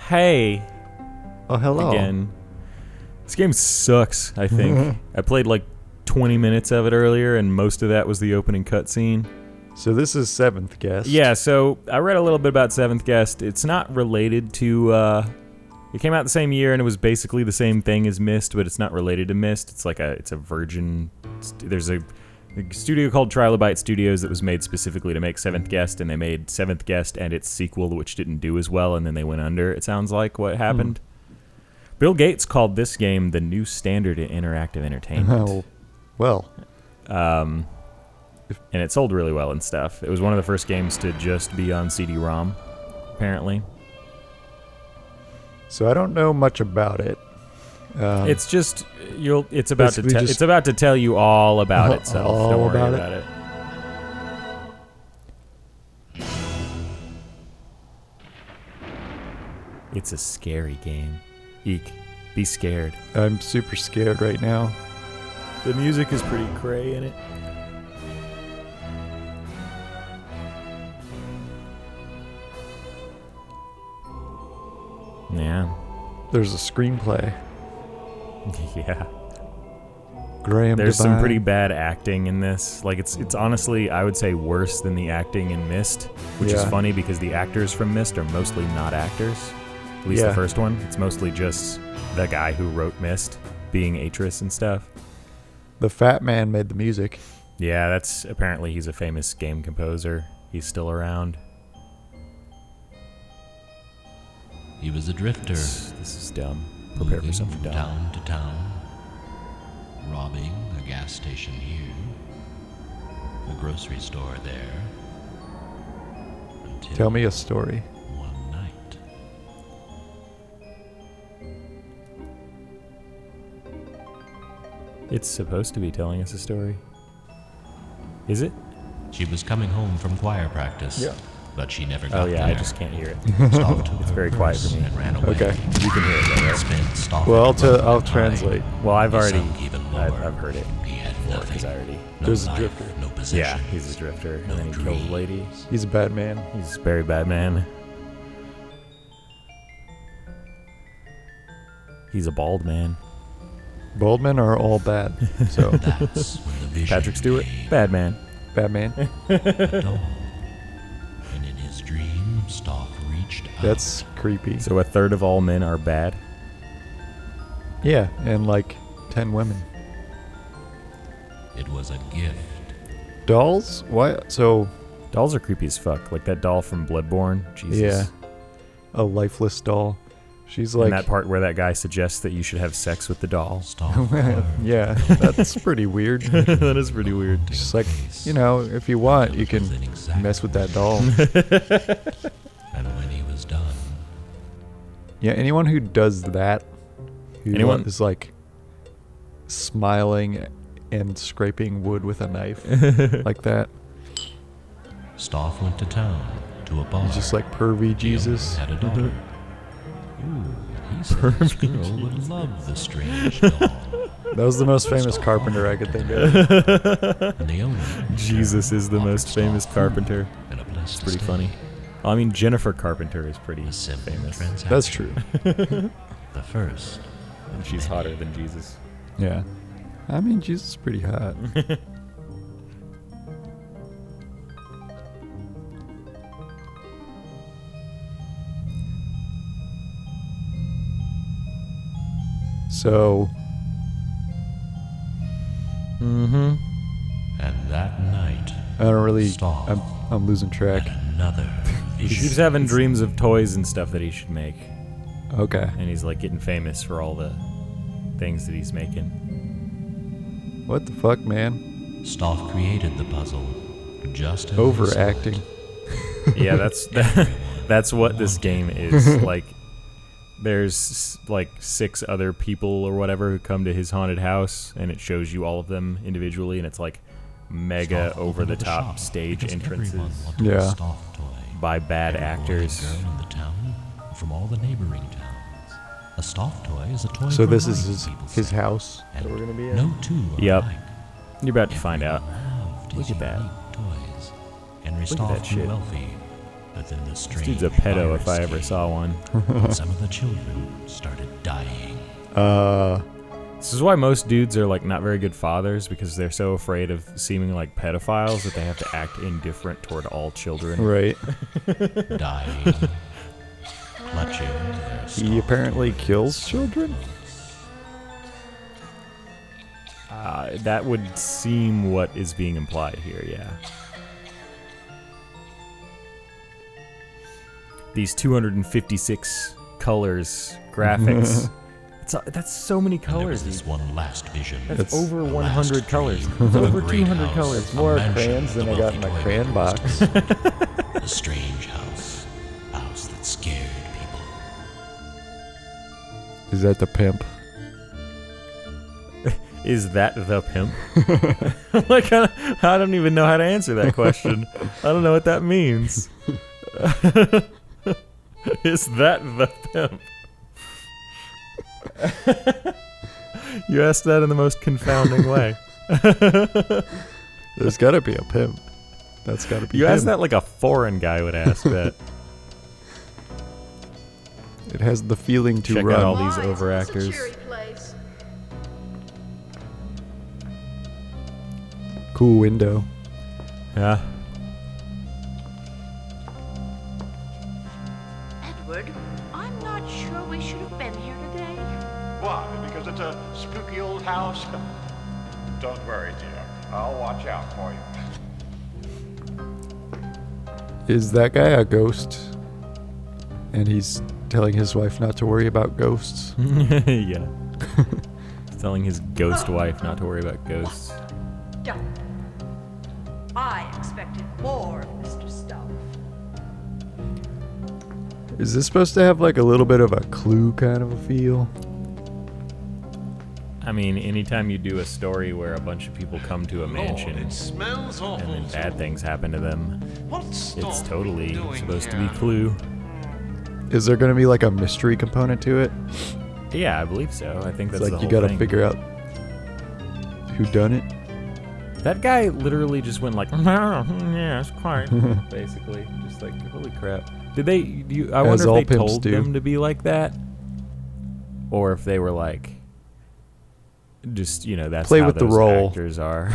Hey. Oh, hello. Again. This game sucks, I think. I played like 20 minutes of it earlier, and most of that was the opening cutscene. So this is Seventh Guest. Yeah, so I read a little bit about Seventh Guest. It's not related to... it came out the same year, and it was basically the same thing as Myst, but it's not related to Myst. It's like it's a virgin... There's a studio called Trilobite Studios that was made specifically to make Seventh Guest, and they made Seventh Guest and its sequel, which didn't do as well, and then they went under, it sounds like, what happened. Bill Gates called this game the new standard in interactive entertainment. Oh, well. And it sold really well and stuff. It was one of the first games to just be on CD-ROM, apparently. So I don't know much about it. It's just it's about to tell you all about itself. All Don't worry about about it. It's a scary game. Eek. Be scared. I'm super scared right now. The music is pretty cray in it. Yeah. There's a screenplay. Yeah. Graham There's Devine. some pretty bad acting in this. Like it's honestly, I would say, worse than the acting in Myst, which is funny because the actors from Myst are mostly not actors. At least the first one. It's mostly just the guy who wrote Myst being Atris and stuff. The fat man made the music. Yeah, that's apparently he's a famous game composer. He's still around. He was a drifter. This is dumb. Prepare for something dumb. Town to town, robbing a gas station here, a grocery store there. Until Tell me a story. one night. It's supposed to be telling us a story. Is it? She was coming home from choir practice. Yeah. But she never got Oh yeah, there. I just can't hear it. Stoff took It's her very quiet purse for me. and ran away. Okay. You can hear it though, right? Spent Stoff Well, in a rope I'll and tie. translate. Well, I've He already, sunk even I've lower. heard it He had before because nothing. I already. No There's a life, drifter. no possession. Yeah, he's a drifter, and No then he kills dreams. ladies. He's a bad man. He's a very bad man. He's a bald man. Bald men are all bad. So, That's when the vision Patrick Stewart, came. bad man. bad man. At dawn. And in his dream, Stoff reached out. That's creepy. So a third of all men are bad. Yeah, and like 10 women. It was a gift. Dolls? What? So, Dolls are creepy as fuck. Like that doll from Bloodborne. Jesus. yeah. A lifeless doll. She's like... And that part where that guy suggests that you should have sex with the doll. Stoff yeah, that's pretty weird. That is pretty weird. Just like, you know, if you want, you can mess with that doll. And when he was done, Yeah, anyone who does that, who Anyone- is like smiling and scraping wood with a knife like that, Stoff went to town to a bar. he's just like pervy Jesus. Had a daughter. Ooh, he said this girl would love the strange doll. That was the most famous carpenter I could think of. And the owner Jesus is the offered most famous Stoff carpenter. and a place It's to pretty stay. funny. I mean, Jennifer Carpenter is pretty A simple famous. transaction. That's true. The first. And she's hotter than Jesus. Yeah. I mean, Jesus is pretty hot. So, Mm-hmm. And that night, I don't really... Stoff I'm losing track. had another He vision. keeps having dreams of toys and stuff that he should make. Okay. And he's like getting famous for all the things that he's making. What the fuck, man? Stoff created the puzzle just as he Overacting. saw it. Yeah, that's what this game is. Like, there's like 6 other people or whatever who come to his haunted house, and it shows you all of them individually, and it's like mega Stoff over the opened top shop stage because entrances everyone wanted Yeah. a Stoff toy. by bad Every boy and actors. girl in the town, and from all the neighboring towns. A Stoff toy is a toy So for this life, is people his say. house And that we're gonna be in? no two are Yep. alike. You're about to find out. Everyone loved Look his at that. unique toys. Henry Look at Stoff that grew shit. wealthy, But then the This strange dude's a pedo if virus I ever came, saw one. and some of the children started dying. This is why most dudes are like not very good fathers, because they're so afraid of seeming like pedophiles that they have to act indifferent toward all children. Right. Dying. Clutching their He apparently stalkers. kills children? That would seem what is being implied here, yeah. These 256 colors, graphics. That's so many And there was colors. this one last vision. That's That's over a 100 last colors. dream It's of a over great 200 house, colors. a More mansion crayons than I with got a in my wealthy crayon toilets. box. A strange house. A house that scared people. Is that the pimp? Is that the pimp? Like, I don't even know how to answer that question. I don't know what that means. Is that the pimp? You asked that in the most confounding way. There's gotta be a pimp. That's gotta be You him. asked that like a foreign guy would ask that. It has the feeling to Check run. out all these Why, it's overactors. a cheery place. Cool window. Yeah. Edward, I'm not sure we should have been here today. Why? Because it's a spooky old house? Don't worry, dear. I'll watch out for you. Is that guy a ghost? And he's telling his wife not to worry about ghosts? Yeah. He's telling his ghost wife not to worry about ghosts. Don't. I expected more of Mr. Stuff. Is this supposed to have like a little bit of a Clue kind of a feel? I mean, anytime you do a story where a bunch of people come to a mansion Lord, it smells awful. and then bad things happen to them, What's it's totally doing supposed to here? be Clue. Is there gonna be like a mystery component to it? Yeah, I believe so. I think It's that's like the you whole gotta thing. figure out who done it. That guy literally just went like, yeah, it's quiet, basically. Just like, holy crap. Did they? I As wonder all if they pimps told do. them to be like that, or if they were like, just that's Play how with the those role. actors are.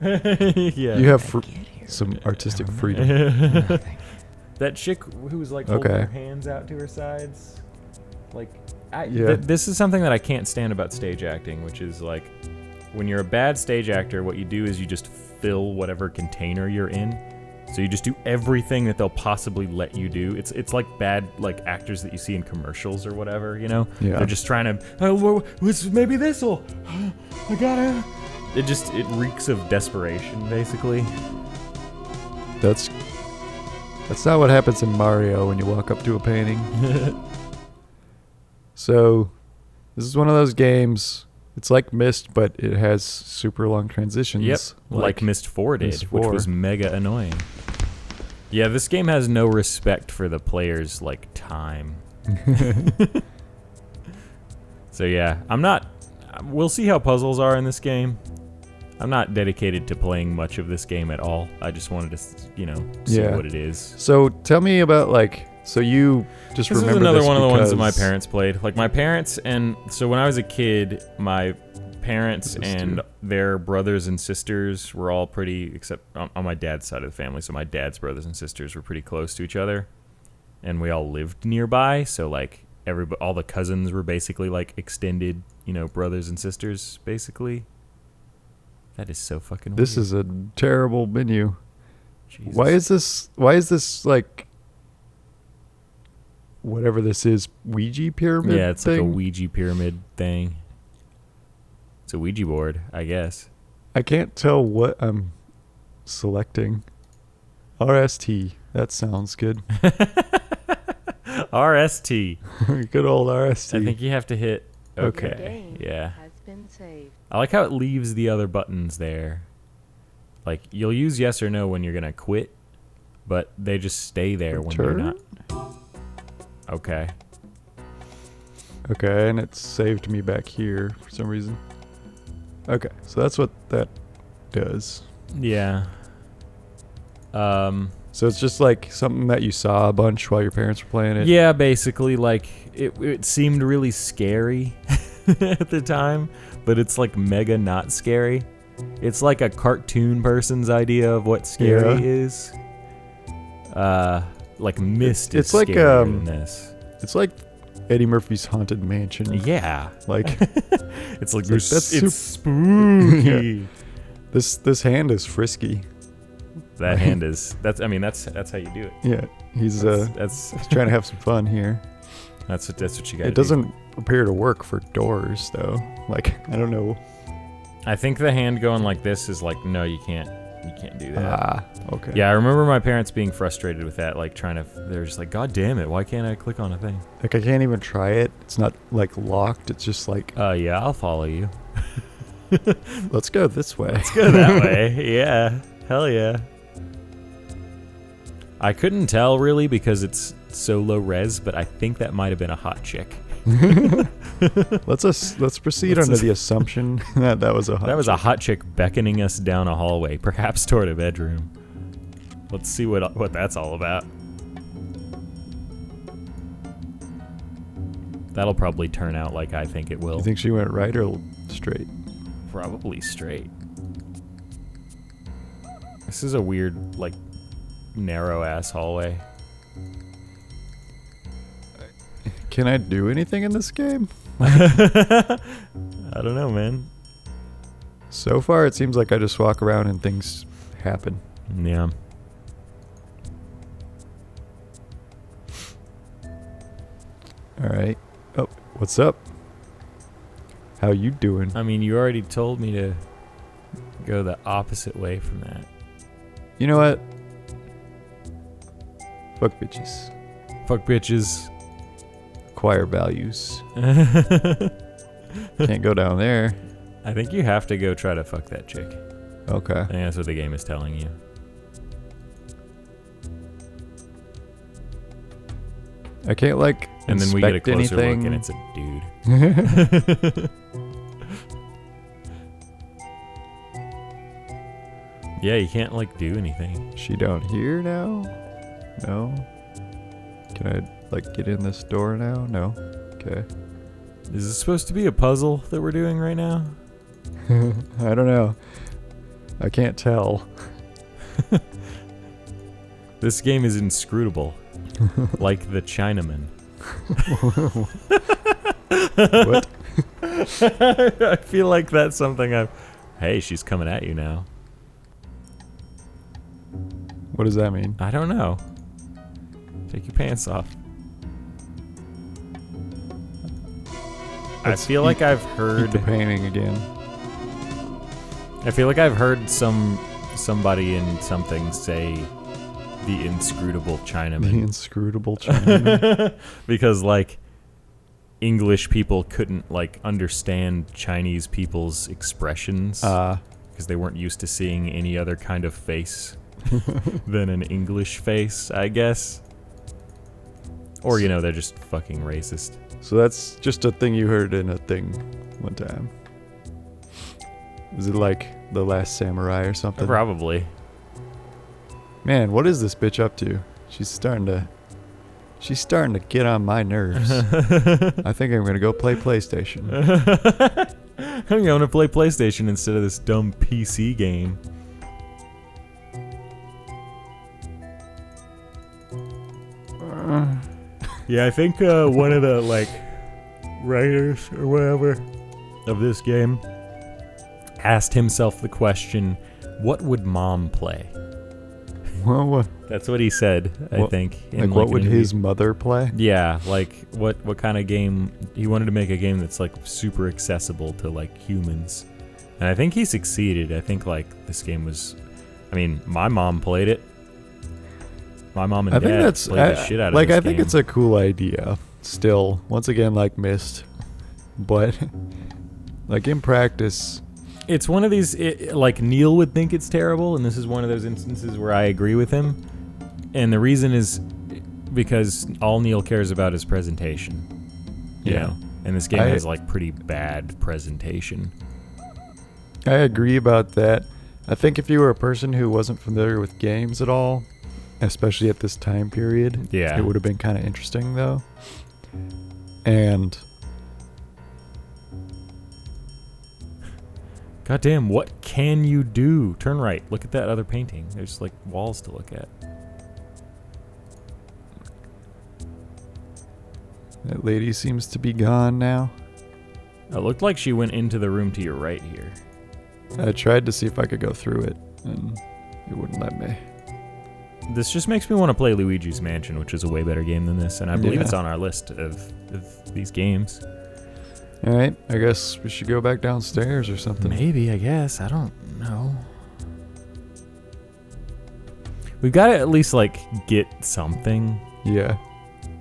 Yeah. You have some artistic freedom. That chick who was like holding Okay. her hands out to her sides, like, Yeah. this is something that I can't stand about stage acting, which is like, when you're a bad stage actor, what you do is you just fill whatever container you're in. So you just do everything that they'll possibly let you do. It's like bad like actors that you see in commercials or whatever, Yeah. They're just trying to, maybe this'll, I gotta. It reeks of desperation, basically. That's not what happens in Mario when you walk up to a painting. So, this is one of those games. It's like Myst, but it has super long transitions. Yep, like Myst 4 did, Myst which 4. was mega annoying. Yeah, this game has no respect for the player's like time. So yeah, we'll see how puzzles are in this game. I'm not dedicated to playing much of this game at all. I just wanted to, see Yeah. what it is. So tell me about so you just This is remember another this one of the ones that my because- parents played. Like my parents, and so when I was a kid, my parents This and too. their brothers and sisters were all pretty, except on my dad's side of the family. So my dad's brothers and sisters were pretty close to each other, and we all lived nearby. So like all the cousins were basically like extended, brothers and sisters, basically. That is so fucking weird. This is a terrible menu. Jesus. Why is this like whatever this is, Ouija pyramid? Yeah, it's thing? like a Ouija pyramid thing. It's a Ouija board, I guess. I can't tell what I'm selecting. RST. That sounds good. RST. Good old RST. I think you have to hit Okay. okay. Yeah. Has been saved. I like how it leaves the other buttons there. Like, you'll use yes or no when you're going to quit, but they just stay there when you're Return? not. Okay. Okay, and it saved me back here for some reason. Okay, so that's what that does. Yeah. So it's just like something that you saw a bunch while your parents were playing it. Yeah, basically, like, it seemed really scary at the time, but it's like mega not scary. It's like a cartoon person's idea of what scary is. Like Mist is it's like scarier than this. It's like Eddie Murphy's Haunted Mansion. Yeah. Like It's like, that's it's spooky. this hand is frisky. That hand is, that's how you do it. Yeah, he's That's trying to have some fun here. that's what you got. It doesn't appear to work for doors though. Like I don't know. I think the hand going like this is like, no, you can't do that. Ah, okay. Yeah, I remember my parents being frustrated with that, like they're just like, God damn it, why can't I click on a thing? Like I can't even try it. It's not like locked. It's just like, Yeah, I'll follow you. let's go this way. Let's go that way. Yeah, hell yeah. I couldn't tell really because it's so low res, but I think that might have been a hot chick. Let's proceed under the assumption that was a hot chick beckoning us down a hallway, perhaps toward a bedroom. Let's see what that's all about. That'll probably turn out like I think it will. You think she went right or straight? Probably straight. This is a weird, like, narrow ass hallway. Can I do anything in this game? I don't know, man. So far, it seems like I just walk around and things happen. Yeah. All right. Oh, what's up? How you doing? I mean, you already told me to go the opposite way from that. You know what? Fuck bitches. Fuck bitches. Acquire values. Can't go down there. I think you have to go try to fuck that chick. Okay. I think that's what the game is telling you. I can't like And then we get a closer anything. look and it's a dude. Yeah, you can't like do anything. She down here now? No. Can I like get in this door now? No. Okay. Is this supposed to be a puzzle that we're doing right now? I don't know. I can't tell. This game is inscrutable. Like the Chinaman. What? I feel like that's something Hey, she's coming at you now. What does that mean? I don't know. Take your pants off. I feel like I've Eat heard the painting again. I feel like I've heard somebody in something say the inscrutable The Chinaman. inscrutable Chinaman. Because like English people couldn't like understand Chinese people's expressions because they weren't used to seeing any other kind of face than an English face, I guess. Or you know, they're just fucking racist. So that's just a thing you heard in a thing one time. Is it like The Last Samurai or something? Probably. Man, what is this bitch up to? She's starting to get on my nerves. I think I'm gonna go play PlayStation. I'm going to play PlayStation instead of this dumb PC game. Yeah, I think one of the like writers or whatever of this game asked himself the question, what would mom play? Well, what? That's what he said, I think. Like what would his mother play? Yeah, like what kind of game? He wanted to make a game that's like super accessible to like humans. And I think he succeeded. I think like this game was, I mean, my mom played it. My mom and I think dad that's played the shit out of like this I think game. it's a cool idea. Still, once again, like Myst, but like in practice, It's one of these, like Neil would think it's terrible, and this is one of those instances where I agree with him. And the reason is because all Neil cares about is presentation. You Yeah. know? And this game has like pretty bad presentation. I agree about that. I think if you were a person who wasn't familiar with games at all, especially at this time period. Yeah. It would have been kind of interesting, though. And Goddamn, what can you do? Turn right. Look at that other painting. There's like walls to look at. that lady seems to be gone now. It looked like she went into the room to your right here. I tried to see if I could go through it, and it wouldn't let me. This just makes me want to play Luigi's Mansion, which is a way better game than this, and I believe Yeah. it's on our list of these games. Alright, I guess we should go back downstairs or something. Maybe, I guess. I don't know. We've got to at least, like, get something Yeah.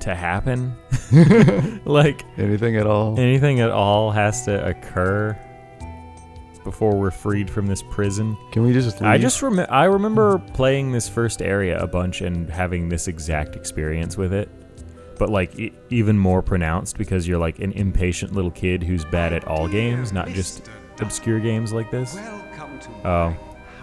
to happen. Like, Anything at all. anything at all has to occur before we're freed from this prison. Can we just leave? I remember playing this first area a bunch and having this exact experience with it. But, like, even more pronounced because you're, like, an impatient little kid who's bad at all games, not just obscure games like this. Welcome to Oh. my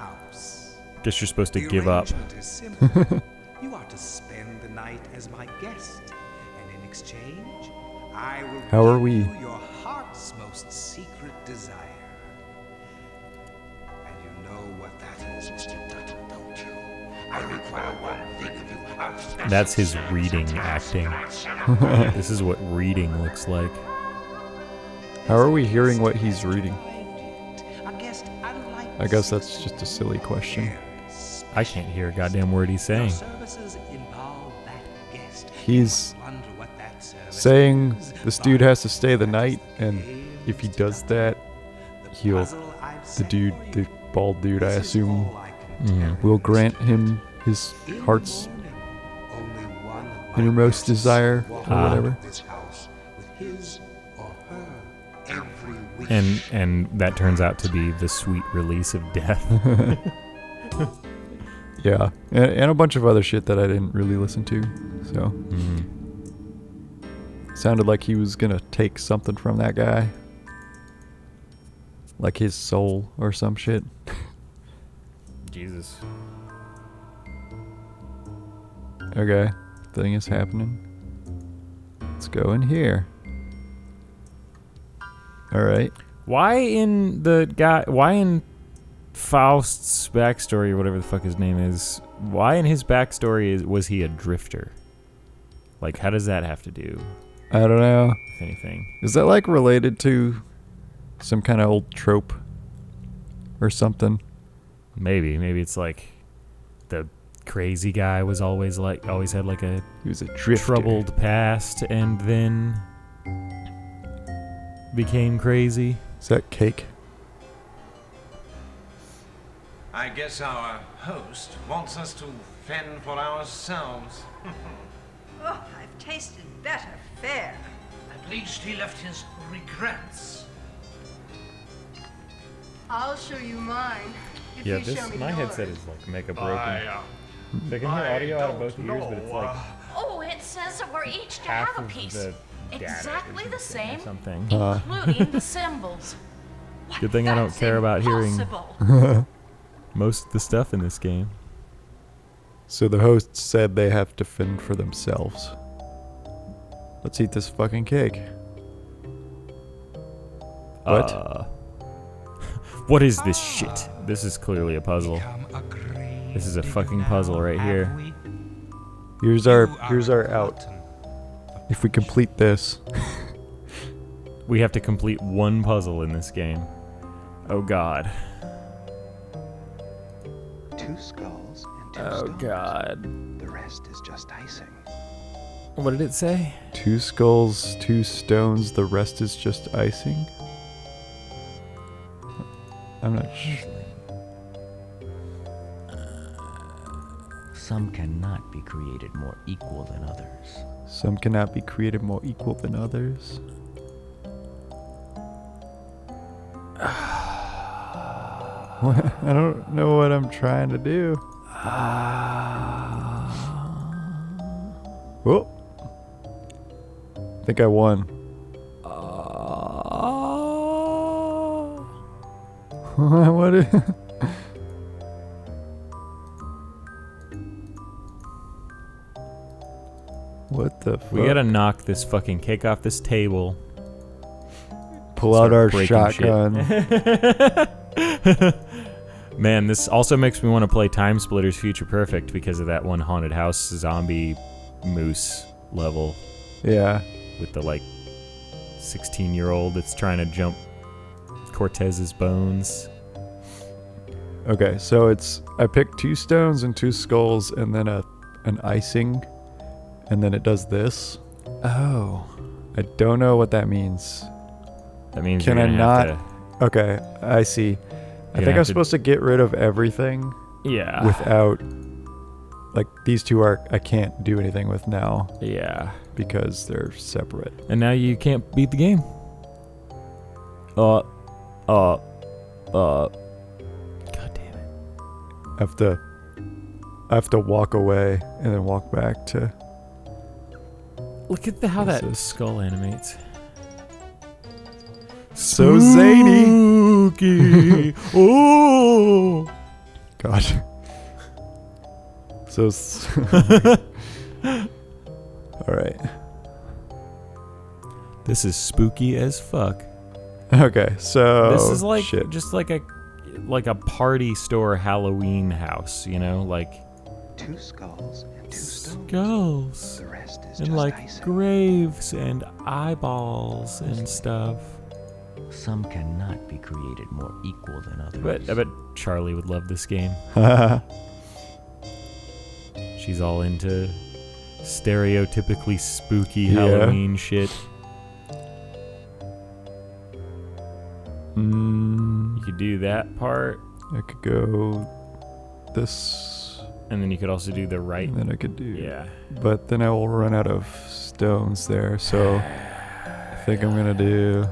house. Guess you're supposed to The give up. arrangement is simple. You are to spend the night as my guest, and in exchange, I will How are give we? you your heart's most secret desire. And you know what that is, Mr. Dutton, don't you? I require one thing of you. That's his reading acting. This is what reading looks like. How are we hearing what he's reading? A guest unlike I guess that's just a silly question. I can't hear a goddamn word he's saying. Services involve that guest. He's Wonder what that service saying is. this dude has to stay the night, and if he does that, he'll, the bald dude, I assume, will grant him his heart's innermost desire or whatever. And that turns out to be the sweet release of death. Yeah, and a bunch of other shit that I didn't really listen to. So sounded like he was gonna take something from that guy, like his soul or some shit. Jesus. Okay, thing is happening. Let's go in here. All right. Why in Faust's backstory, or whatever the fuck his name is, why in his backstory was he a drifter? Like, how does that have to do, I don't know. if anything? Is that like related to some kind of old trope or something? Maybe it's like the crazy guy was always had like a He was a drifter. troubled past and then became crazy. Is that cake? I guess our host wants us to fend for ourselves. Oh, I've tasted better fare. At least he left his regrets. I'll show you mine. If Yeah, you show me my yours. headset is like mega broken. I They can hear audio out of both ears, but it's like Oh, it says that we're each to half have a of piece. the data Exactly is the missing or same, something. including the symbols. What? Good thing I don't That's care about hearing impossible. most of the stuff in this game. So the host said they have to fend for themselves. Let's eat this fucking cake. What? What is this shit? This is clearly a puzzle. This is a fucking puzzle right here. Here's our out. If we complete this, We have to complete one puzzle in this game. Oh god. 2 skulls and 2 Oh stones. god. The rest is just icing. What did it say? 2 skulls, 2 stones, the rest is just icing? I'm not sure. Some cannot be created more equal than others. Some cannot be created more equal than others. I don't know what I'm trying to do. Whoa. I think I won. What is... What the fuck? We gotta knock this fucking cake off this table. Pull out Start our breaking shit. shotgun. Man, this also makes me want to play Time Splitters Future Perfect because of that one haunted house zombie moose level Yeah. with the like 16-year-old that's trying to jump Cortez's bones. Okay, so I picked 2 stones and 2 skulls and then an icing, and then it does this. Oh. I don't know what that means. That means Can you're I gonna not? have Okay, I see. I think I'm supposed to get rid of everything to, yeah. without, like, these 2 I can't do anything with now Yeah. because they're separate. And now you can't beat the game. God damn it. I have to walk away and then walk back to. Look at how What's that this? skull animates. So zany. Spooky. Oh. God. So. All right. This is spooky as fuck. Okay, so This is like shit. just like a party store Halloween house, you know, like 2 skulls and 2 stones. skulls The rest is and just like icing. graves and eyeballs and stuff. Some cannot be created more equal than others. But I bet Charlie would love this game. She's all into stereotypically spooky Yeah. Halloween shit. You could do that part, I could go this, and then you could also do the right. and then I could do. Yeah. But then I will run out of stones there, so I think I'm gonna do.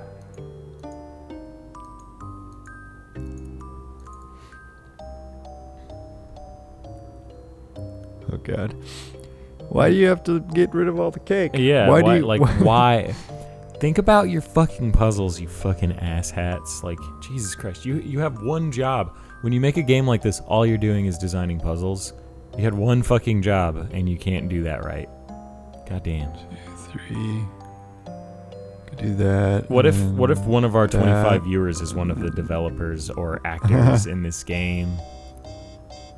Oh God! Why do you have to get rid of all the cake? Yeah. Why Why, do you like why? Think about your fucking puzzles, you fucking asshats. Like, Jesus Christ, you have one job. When you make a game like this, all you're doing is designing puzzles. You had one fucking job, and you can't do that right. God damn. 3. Could do that. What if and one of our 25 that. viewers is one of the developers or actors in this game?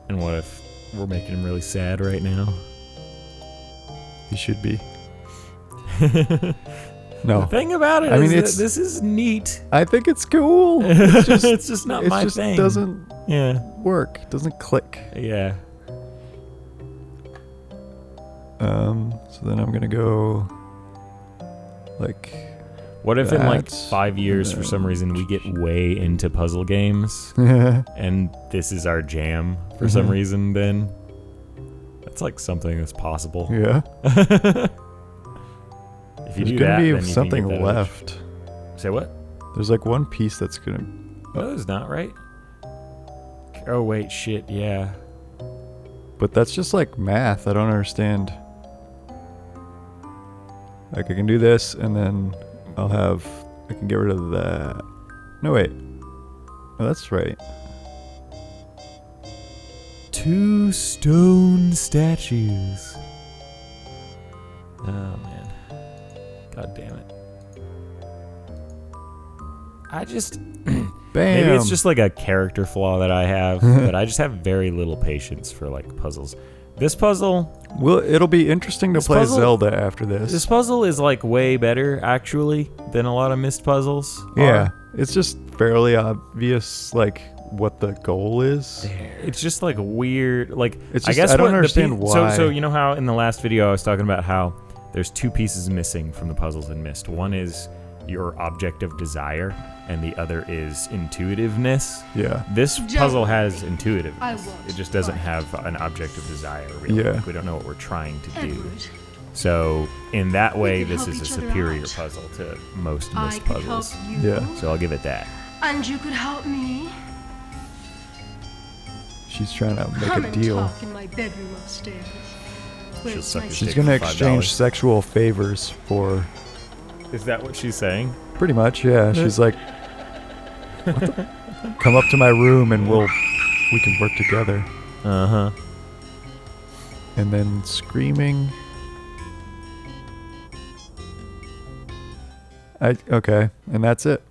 And what if we're making him really sad right now? He should be. No. The thing about it I is mean, that it's- this is neat. I think it's cool. It's just, not it my just thing. doesn't Yeah. work. It doesn't click. Yeah. So then I'm gonna go like What if in like that, 5 years, for some reason, we get way into puzzle games and this is our jam for some reason? Then that's like something that's possible. yeah. If you There's do gonna that, be then you can something get that left. Say what? There's like one piece that's gonna. No, it's not right. Oh wait, shit. Yeah. But that's just like math. I don't understand. Like I can do this and then I can get rid of that. No wait. Oh, that's right. 2 stone statues. Oh man. God damn it. I just Bam. maybe it's just like a character flaw that I have, but I just have very little patience for like puzzles. This puzzle, Well, it'll be interesting to This play puzzle- Zelda after this. this puzzle is like way better actually than a lot of missed puzzles. Yeah, are. it's just fairly obvious, like what the goal is. It's just like weird. Like It's I just- guess I don't what the understand why. So you know how in the last video I was talking about how there's 2 pieces missing from the puzzles in Myst. One is your object of desire, and the other is intuitiveness. Yeah. This puzzle has intuitiveness. I won't It just doesn't fight. have an object of desire. Really. Yeah. Like, we don't know what we're trying to do. Edward, So in that way, could this help is a each other superior out. puzzle to most I Myst could help puzzles. you. Yeah. So I'll give it that. And you could help me. She's trying to make Come a and deal. talk in my bedroom upstairs. Where She'll it's suck nice your She's dick gonna for $5. exchange sexual favors for Is that what she's saying? pretty much. Yeah. She's like, come up to my room and we can work together. Uh huh. And then screaming. Okay, and that's it.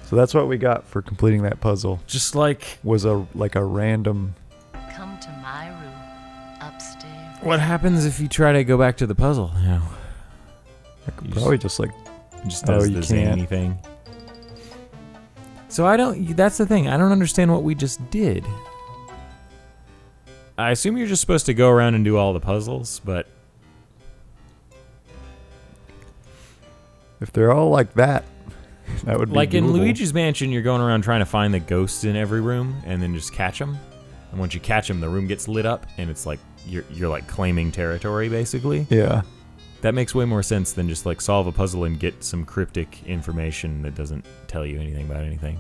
So that's what we got for completing that puzzle. Just like Was a random. Come to my room upstairs. what happens if you try to go back to the puzzle? You know, I could You probably just it just does you the can't. zany thing. So I don't. That's the thing. I don't understand what we just did. I assume you're just supposed to go around and do all the puzzles, but If they're all like that, that would be like in doable. Luigi's Mansion, you're going around trying to find the ghosts in every room and then just catch them. And once you catch them, the room gets lit up, and it's like you're like claiming territory basically. Yeah. That makes way more sense than just like solve a puzzle and get some cryptic information that doesn't tell you anything about anything.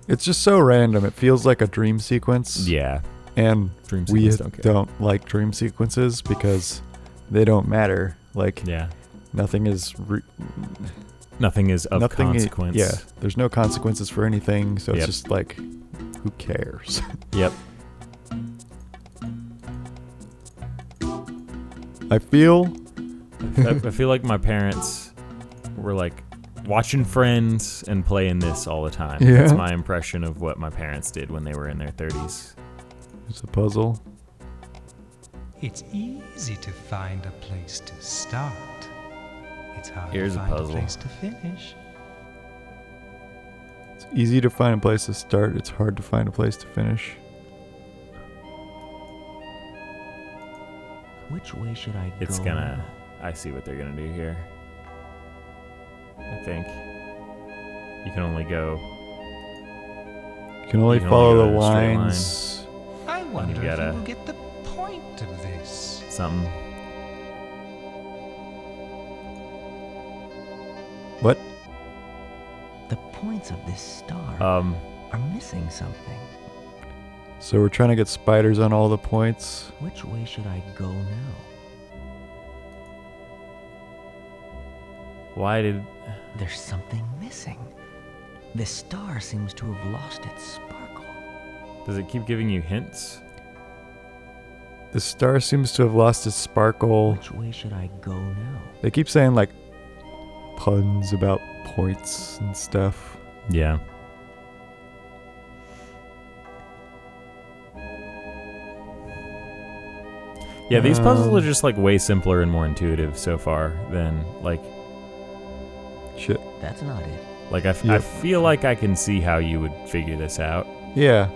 It's just so random. It feels like a dream sequence. Yeah. And Dream we sequence don't care. don't like dream sequences because they don't matter. Like, Yeah. nothing is... Nothing is of consequence. Yeah. There's no consequences for anything, so Yep. it's just like, who cares? Yep. I feel... I feel like my parents were like watching Friends and playing this all the time. Yeah. That's my impression of what my parents did when they were in their 30s. It's a puzzle. It's easy to find a place to start. It's hard Here's to a find puzzle. a place to finish. It's easy to find a place to start. It's hard to find a place to finish. Which way should I go? It's gonna... I see what they're gonna do here. I think. You can only go... You can only You can follow only the go in a straight line. lines. I wonder if gotta- you will get the point of this. Something. What? The points of this star are missing something. So we're trying to get spiders on all the points. Which way should I go now? Why did... There's something missing. This star seems to have lost its sparkle. Does it keep giving you hints? The star seems to have lost its sparkle. Which way should I go now? They keep saying like puns about points and stuff. Yeah. Yeah, these puzzles are just like way simpler and more intuitive so far than like Shit. That's not it. I Yep. feel like I can see how you would figure this out. Yeah.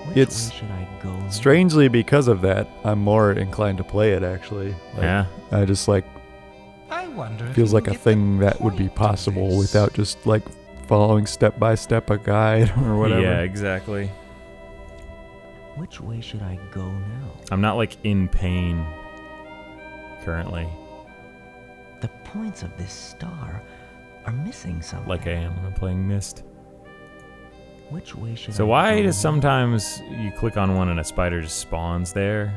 Which It's way should I go now? Strangely, because of that, I'm more inclined to play it actually. Like, Yeah. I just like I wonder if feels you like will a get the thing that would be point of possible this. without just like following step by step a guide or whatever. Yeah, exactly. Which way should I go now? I'm not like in pain currently The points of this star are missing something. like I am when I'm playing Myst. Which way should So I why go does now? sometimes you click on one and a spider just spawns there?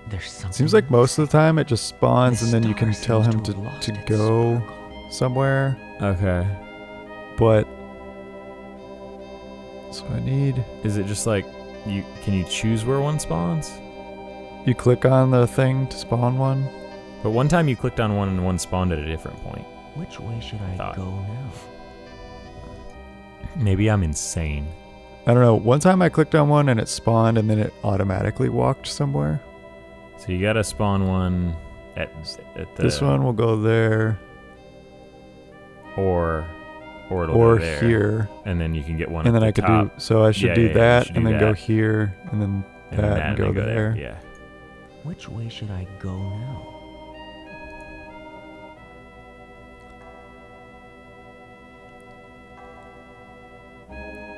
There's something Seems like most of the time it just spawns This and then you can star tell seems him to have lost to its go sparkle. somewhere. Okay. But so I need Is it just like can you choose where one spawns? you click on the thing to spawn one. But one time you clicked on one and one spawned at a different point. Which way should I Thought. go now? Maybe I'm insane. I don't know. One time I clicked on one and it spawned and then it automatically walked somewhere. So you gotta spawn one at the This one will go there or it'll or go there, here. and then you can get one. And at then the I could top, do so I should Yeah, do yeah, you that should and do then go that. here and then and that then and go and there. Yeah. Which way should I go now?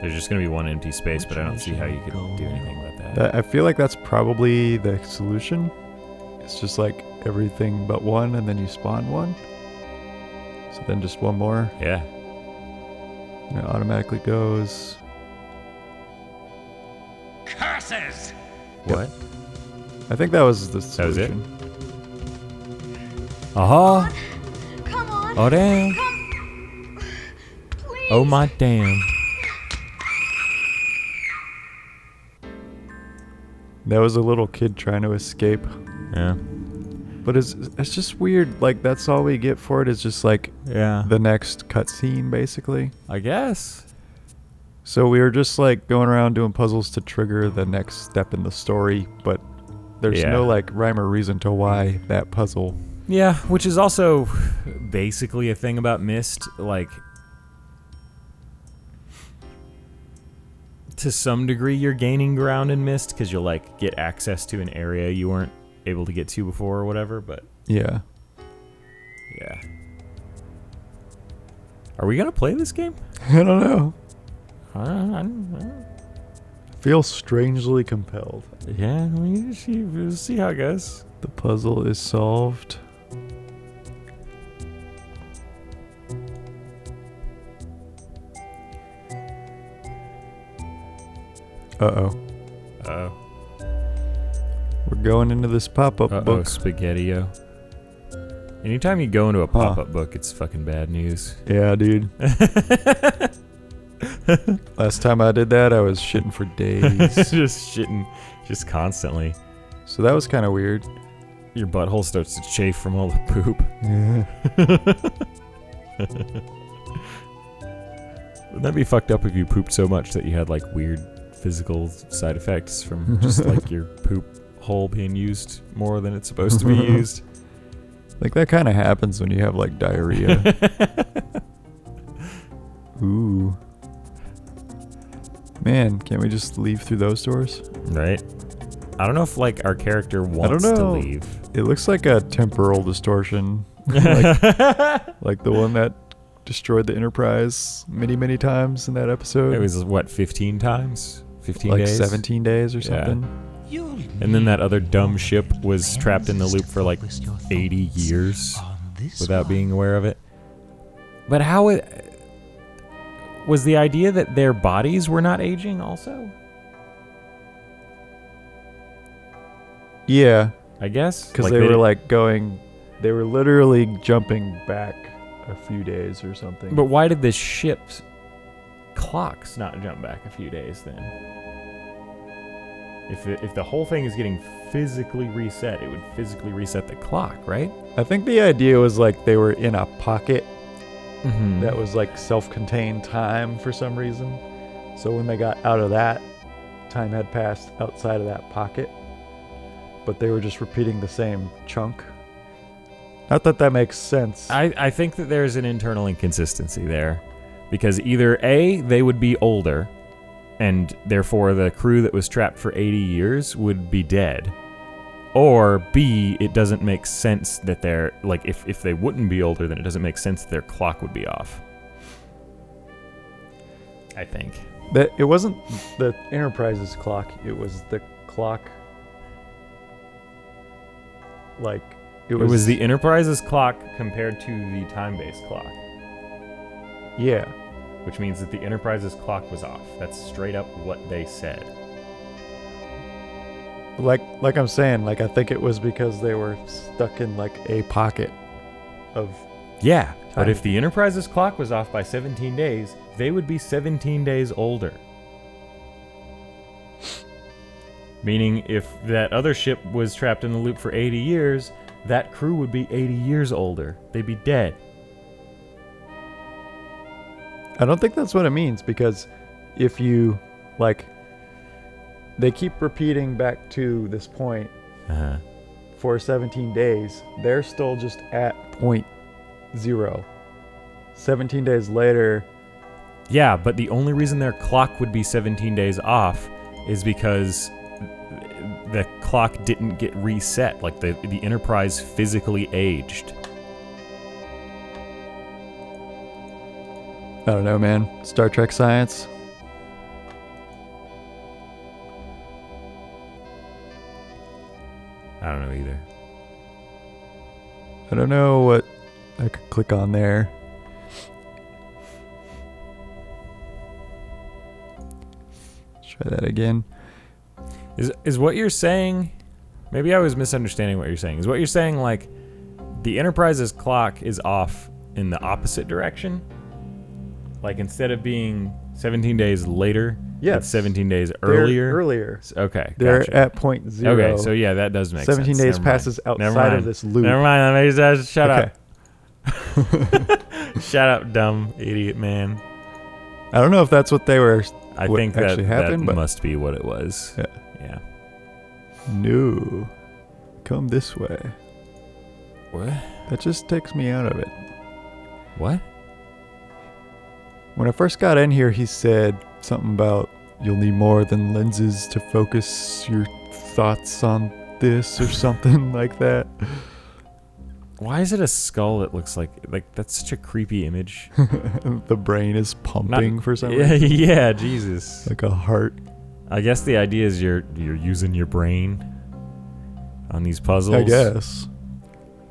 There's just gonna be one empty space, Which but I don't way see should how I you could go do now? anything about that. That, I feel like that's probably the solution. It's just like everything but one and then you spawn one. So then just one more Yeah. and it automatically goes. Curses! What? I think that was the That was it? solution. Aha! Come on. Oh damn! Come. Please. Oh my damn! That was a little kid trying to escape. Yeah. But it's just weird. Like, that's all we get for it is just like Yeah. the next cutscene, basically. I guess. So we were just like going around doing puzzles to trigger the next step in the story, but there's Yeah. no like rhyme or reason to why that puzzle. Yeah, which is also basically a thing about Myst. Like, to some degree, you're gaining ground in Myst because you'll like get access to an area you weren't able to get to before or whatever. But Yeah. yeah, are we gonna play this game? I don't know. I don't know. Feel strangely compelled. Yeah, we'll see how it goes. The puzzle is solved. Uh-oh. Oh, We're going into this pop-up book. Spaghetti-O. Anytime you go into a pop-up book, it's fucking bad news. Yeah, dude. Last time I did that, I was shitting for days. Just shitting, just constantly. So that was kind of weird. Your butthole starts to chafe from all the poop. Yeah. Wouldn't that be fucked up if you pooped so much that you had like weird physical side effects from just like your poop hole being used more than it's supposed to be used? Like, that kind of happens when you have like diarrhea. Ooh. Man, can't we just leave through those doors? Right? I don't know if like our character wants don't to know. leave. It looks like a temporal distortion. like the one that destroyed the Enterprise many times in that episode. It was what, 15 times? 15 like days? 17 days or Yeah. something. And then that other dumb ship was trapped in the loop for like 80 years without being aware of it. But how was the idea that their bodies were not aging also? Yeah, I guess because they were like they were literally jumping back a few days or something. But why did the ship's clocks not jump back a few days then? If the whole thing is getting physically reset, it would physically reset the clock, right? I think the idea was like they were in a pocket Mm-hmm. that was like self-contained time for some reason. So when they got out of that, time had passed outside of that pocket, but they were just repeating the same chunk. Not that that makes sense. I think that there's an internal inconsistency there, because either A, they would be older, and therefore the crew that was trapped for 80 years would be dead, or B, it doesn't make sense that they're, like, if they wouldn't be older, then it doesn't make sense that their clock would be off. I think. That it wasn't the Enterprise's clock, it was the clock. Like, It was the Enterprise's clock compared to the time-based clock, Yeah. which means that the Enterprise's clock was off. That's straight up what they said. Like I'm saying, like, I think it was because they were stuck in like a pocket of Yeah, but time. if the Enterprise's clock was off by 17 days, they would be 17 days older. Meaning, if that other ship was trapped in the loop for 80 years, that crew would be 80 years older. They'd be dead. I don't think that's what it means, because if you, like, they keep repeating back to this point Uh-huh. for 17 days, they're still just at point 0. 17 days later, Yeah, but the only reason their clock would be 17 days off is because the clock didn't get reset. Like, the Enterprise physically aged. I don't know, man. Star Trek science. I don't know either. I don't know what I could click on there. Let's try that again. Is what you're saying, maybe I was misunderstanding what you're saying. Is what you're saying like the Enterprise's clock is off in the opposite direction? Like, instead of being 17 days later, Yes. It's 17 days They're earlier? Earlier. Okay, They're gotcha. at point 0. Okay, so yeah, that does make 17 sense. 17 days Never mind. passes Never outside mind. of this loop. Never mind. Let me just shut Okay. up. Shut up, dumb idiot man. I don't know if that's what they were. I what think actually happened, that but must be what it was. Yeah. Yeah. No. Come this way. What? That just takes me out of it. What? When I first got in here, he said something about you'll need more than lenses to focus your thoughts on this or something like that. Why is it a skull that looks like that's such a creepy image? The brain is pumping for some reason. Yeah, Jesus. Like a heart. I guess the idea is you're using your brain on these puzzles. I guess.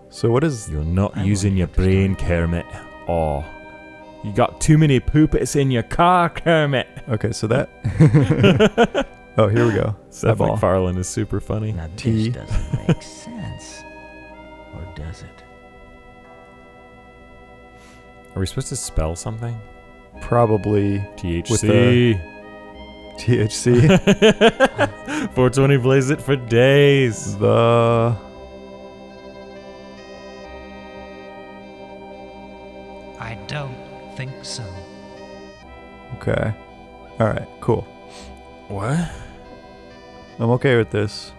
So what is... You're not using your brain, Kermit. Oh. You got too many poopets in your car, Kermit. Okay, so that... Oh, here we go. Seth Eyeball. MacFarlane is super funny. Now this T. doesn't make sense. Or does it? Are we supposed to spell something? Probably THC. THC. 420 plays it for days. The... I don't think so. Okay. Alright, cool. What? I'm okay with this.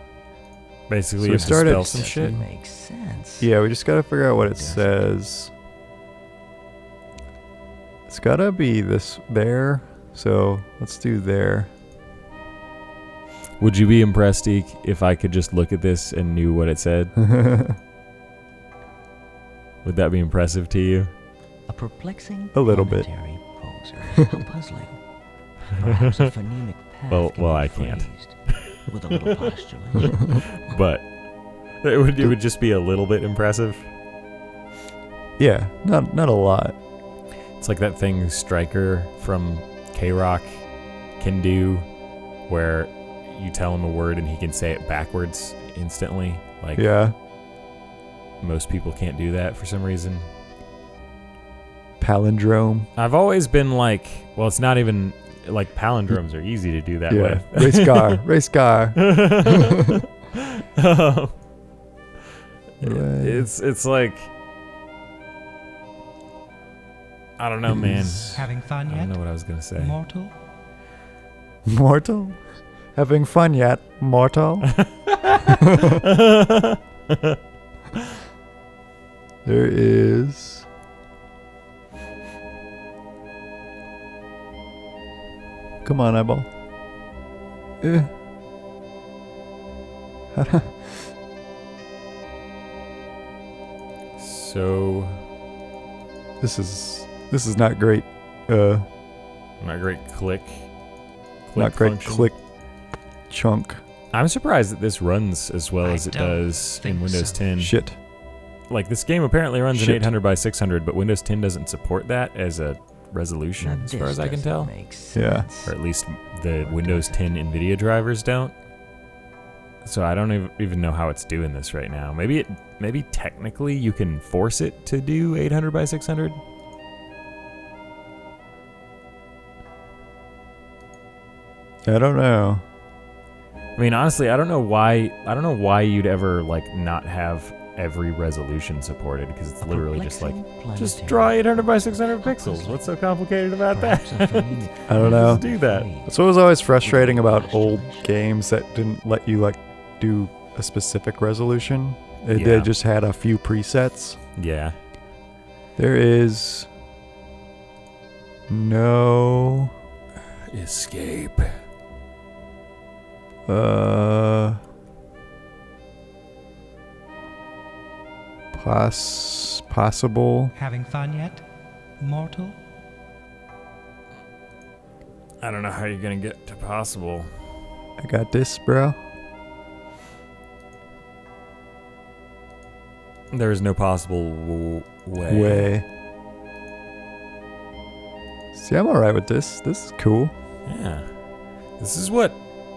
Basically, So you we have to started- spell some shit. Doesn't make sense. Yeah, we just gotta figure out what it Does it? says. It's gotta be this there. So let's do there. Would you be impressed, Eek, if I could just look at this and knew what it said? Would that be impressive to you? A perplexing A little bit. planetary poser. How puzzling. Perhaps a phonemic path Well, can well, be I can't. phrased with a little postulation. But it would just be a little bit impressive. Yeah, not a lot. It's like that thing Stryker from K-Rock can do, where you tell him a word and he can say it backwards instantly. Like, Yeah. most people can't do that for some reason. Palindrome. I've always been like, well, it's not even like palindromes are easy to do that Yeah. with. Race car. Race car. It's like, I don't know, man. Having fun I yet, don't know what I was gonna say. mortal? Mortal? Having fun yet, mortal? There is... Come on, eyeball. So, This is not great. not great click Not great function. click chunk. I'm surprised that this runs as well I as it don't does in think Windows so. 10. Shit. Like, this game apparently runs in Shit. 800 by 600, but Windows 10 doesn't support that as a resolution, Now as far this as I can doesn't tell. make Yeah. sense. Or at least the Windows 10 NVIDIA drivers don't. So I don't even know how it's doing this right now. Maybe technically you can force it to do 800 by 600. I don't know. I mean, honestly, I don't know why you'd ever like not have every resolution supported, because it's A literally just like, perplexing just planetary draw 800 by 600 How pixels. puzzling. What's so complicated about that? Perhaps a phonemic I don't know. Just do that. phrase. That's what was always frustrating about old games that didn't let you like do a specific resolution. They Yeah. just had a few presets. Yeah. There is no Escape. possible. Having fun yet, mortal? I don't know how you're gonna get to possible. I got this, bro. There is no possible way. Way. See, I'm alright with this. This is cool. Yeah. This is what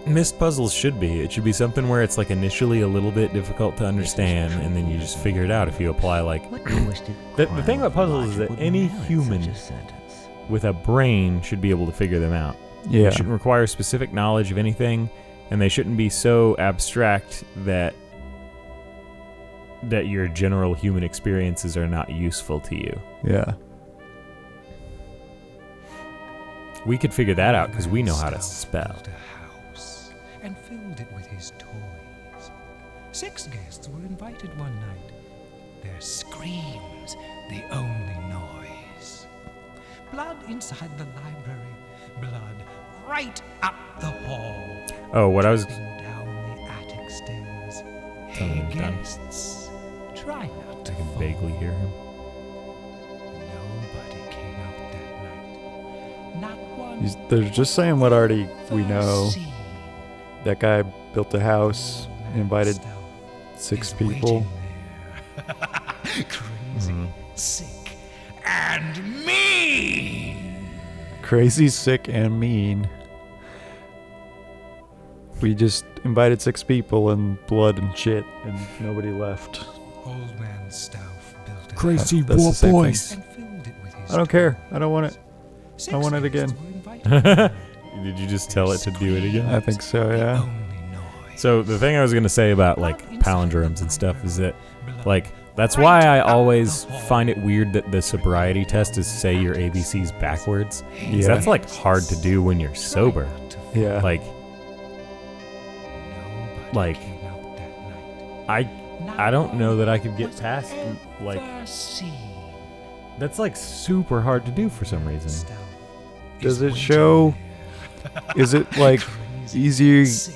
Myst puzzles should be. It should be something where it's like initially a little bit difficult to understand, and then you just figure it out if you apply like... What twisted The crime thing about of puzzles is logic that would any merit human such a sentence? with a brain should be able to figure them out. Yeah. They shouldn't require specific knowledge of anything, and they shouldn't be so abstract that your general human experiences are not useful to you. Yeah. We could figure that out because we know how to spell. Built a house and filled it with his toys. 6 guests were invited one night. Their screams, the only noise. Blood inside the library, blood right up the hall. Oh, what I was... Down the attic stairs. Tell me Hey, when you're done. guests, try not to I can fall. vaguely hear him. Nobody came out that night. Not one. They're just saying what already we know. Scene. That guy built a house, invited Stealth 6 is people. waiting there. Crazy, sick, and mean. Crazy, sick, and mean. We just invited 6 people and blood and shit, and nobody left. Old man Stauff built a Crazy That's the same boys. and filled it with his I don't care. I don't want it. toys. I want it 6 again. guests were invited. Did you just tell it to do it again? I think so, yeah. Only noise. So the thing I was gonna say about like palindromes and stuff is that, like, that's why I always find it weird that the sobriety test is say your ABCs backwards. 'Cause Yeah. that's like hard to do when you're sober. Yeah. Like, Nobody like, came out that night. I don't know that I could get past, like, First scene. that's like super hard to do for some reason. Stauff Does is it waiting show? there. Is it like easier Sick.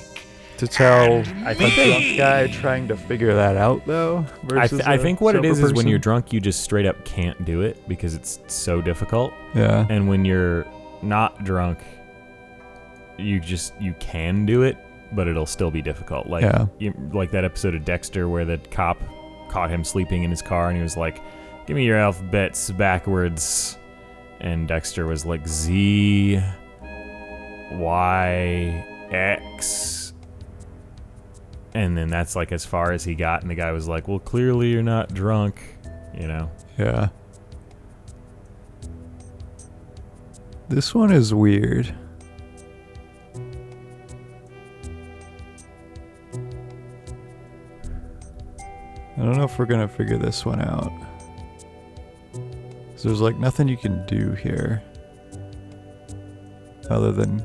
to tell I a think drunk guy trying to figure that out though? Versus I a think what it sober is when person? you're drunk, you just straight up can't do it because it's so difficult. Yeah. And when you're not drunk, you can do it, but it'll still be difficult. Like, Yeah. like that episode of Dexter where the cop caught him sleeping in his car and he was like, "Give me your alphabets backwards," and Dexter was like Z, Y, X, and then that's like as far as he got, and the guy was like, "Well, clearly you're not drunk," you know. Yeah. This one is weird. I don't know if we're gonna figure this one out. 'Cause there's like nothing you can do here. Other than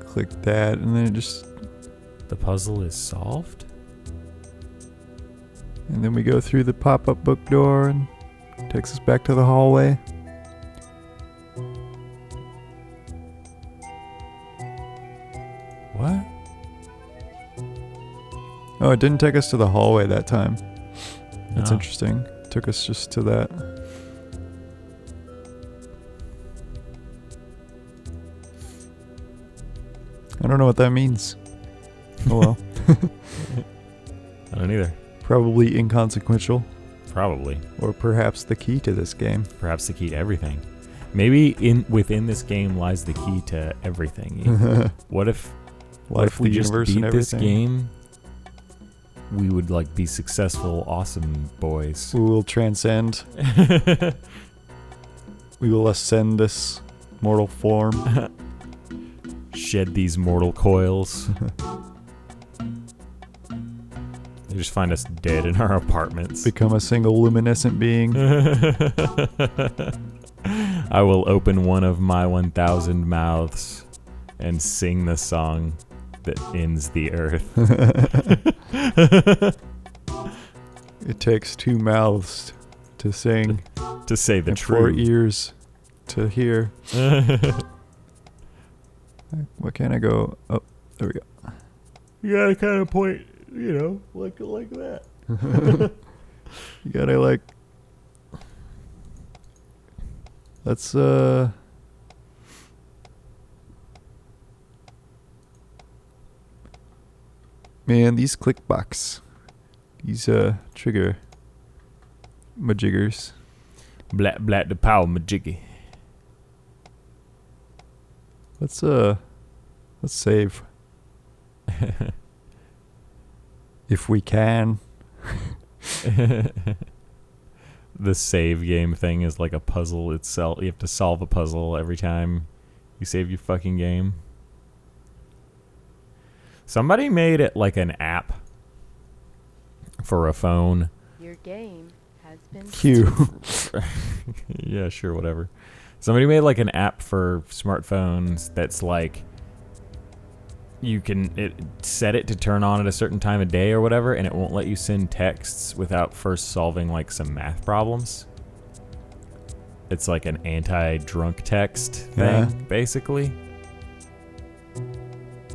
click that and then it just, The puzzle is solved? and then we go through the pop-up book door and it takes us back to the hallway. What? Oh, it didn't take us to the hallway that time. That's No. interesting. It took us just to that. I don't know what that means. Oh well. I don't either. Probably inconsequential, Probably. or perhaps the key to this game. Perhaps the key to everything. Maybe within this game lies the key to everything. What if Life, we the just universe, beat and this everything. game? We would like be successful, awesome boys. We will transcend. We will ascend this mortal form. Shed these mortal coils. They just find us dead in our apartments. Become a single luminescent being. I will open one of my 1,000 mouths and sing the song that ends the earth. It takes 2 mouths to sing. To say the And 4 truth. ears to hear. What can I go? Oh, there we go. You gotta kind of point, like that. You gotta like. Let's Man, these click box. These trigger majiggers. Black the power majiggy. Let's save. If we can. The save game thing is like a puzzle itself. You have to solve a puzzle every time You save your fucking game. Somebody made it like an app for a phone. Your game has been Q. Yeah, sure, whatever. Somebody made like an app for smartphones that's like you can set it to turn on at a certain time of day or whatever, and it won't let you send texts without first solving like some math problems. It's like an anti-drunk text thing, basically.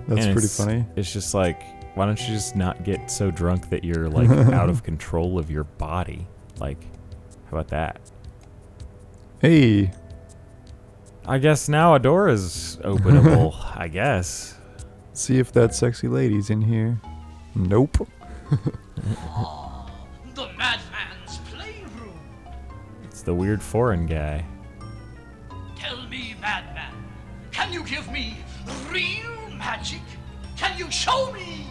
That's And pretty funny. It's just like, why don't you just not get so drunk that you're like out of control of your body? Like, how about that? Hey. I guess now a door is openable, I guess. See if that sexy lady's in here. Nope. The madman's playroom. It's the weird foreign guy. Tell me, madman, can you give me real magic? Can you show me?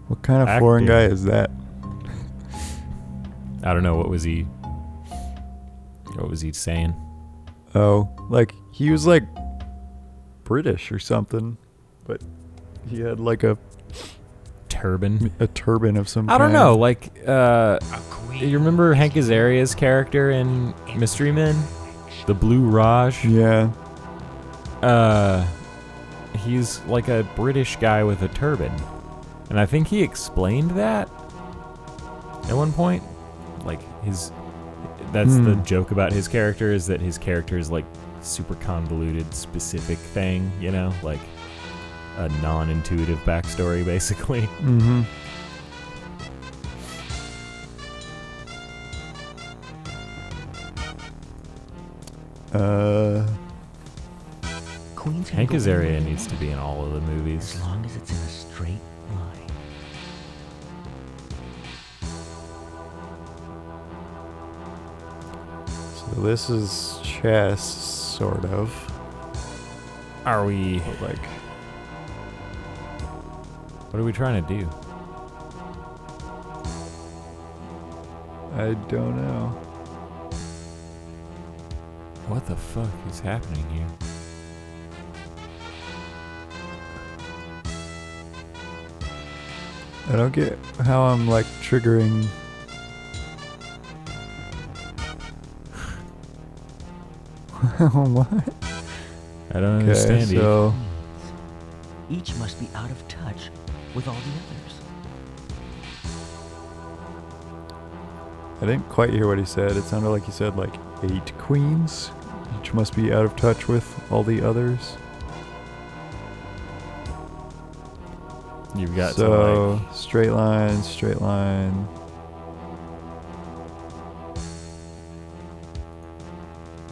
What kind of foreign guy is that? I don't know. What was he saying? Oh, like he was like British or something, but he had like a turban. A turban of some I don't kind. know. Like, you remember Hank Azaria's character in Mystery Men? The Blue Raj? Yeah. He's like a British guy with a turban. And I think he explained that at one point. Like, that's the joke about his character, is that his character is like super convoluted, specific thing, you know? Like a non-intuitive backstory, basically. Mm-hmm. Queens can Hank go Azaria anywhere needs to be in all of the movies. as long as it's in a straight line. So this is chess, sort of. Are we like? What are we trying to do? I don't know. What the fuck is happening here? I don't get how I'm like triggering. What? I don't understand you. So Each must be out of touch with all the others. I didn't quite hear what he said. It sounded like he said like 8 queens. Each must be out of touch with all the others. You've got so to like straight line, straight line.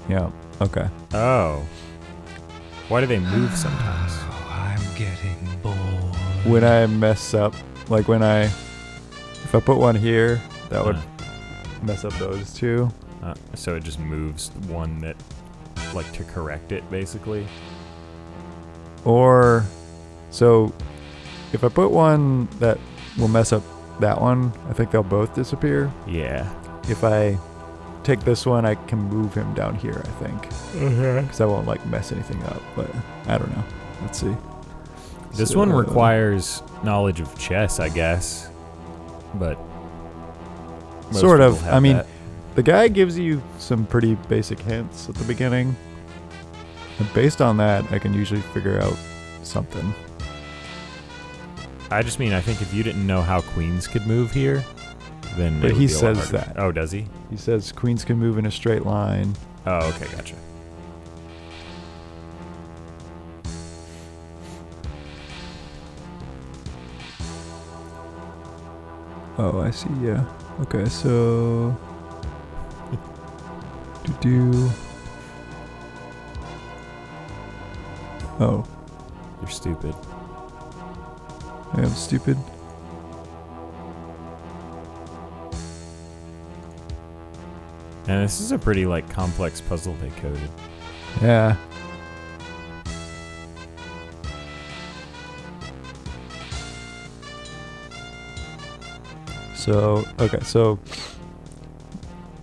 Yeah. Okay. Oh. Why do they move sometimes? Oh, I'm getting bored. When I mess up, like if I put one here, that would mess up those two. So it just moves one that, like, to correct it, basically. Or, so if I put one that will mess up that one, I think they'll both disappear. Yeah. If I take this one, I can move him down here, I think. Because I won't like mess anything up, but I don't know. Let's see. This one requires knowledge of chess, I guess. But most sort people of. have I mean, that. the guy gives you some pretty basic hints at the beginning. And based on that, I can usually figure out something. I just mean, I think if you didn't know how queens could move here, then But it would he be a lot says harder. that. Oh, does he? He says queens can move in a straight line. Oh, okay, gotcha. Oh, I see, yeah. Okay, so... do. Oh. You're stupid. I am stupid. And this is a pretty, like, complex puzzle they coded. Yeah. So, okay, so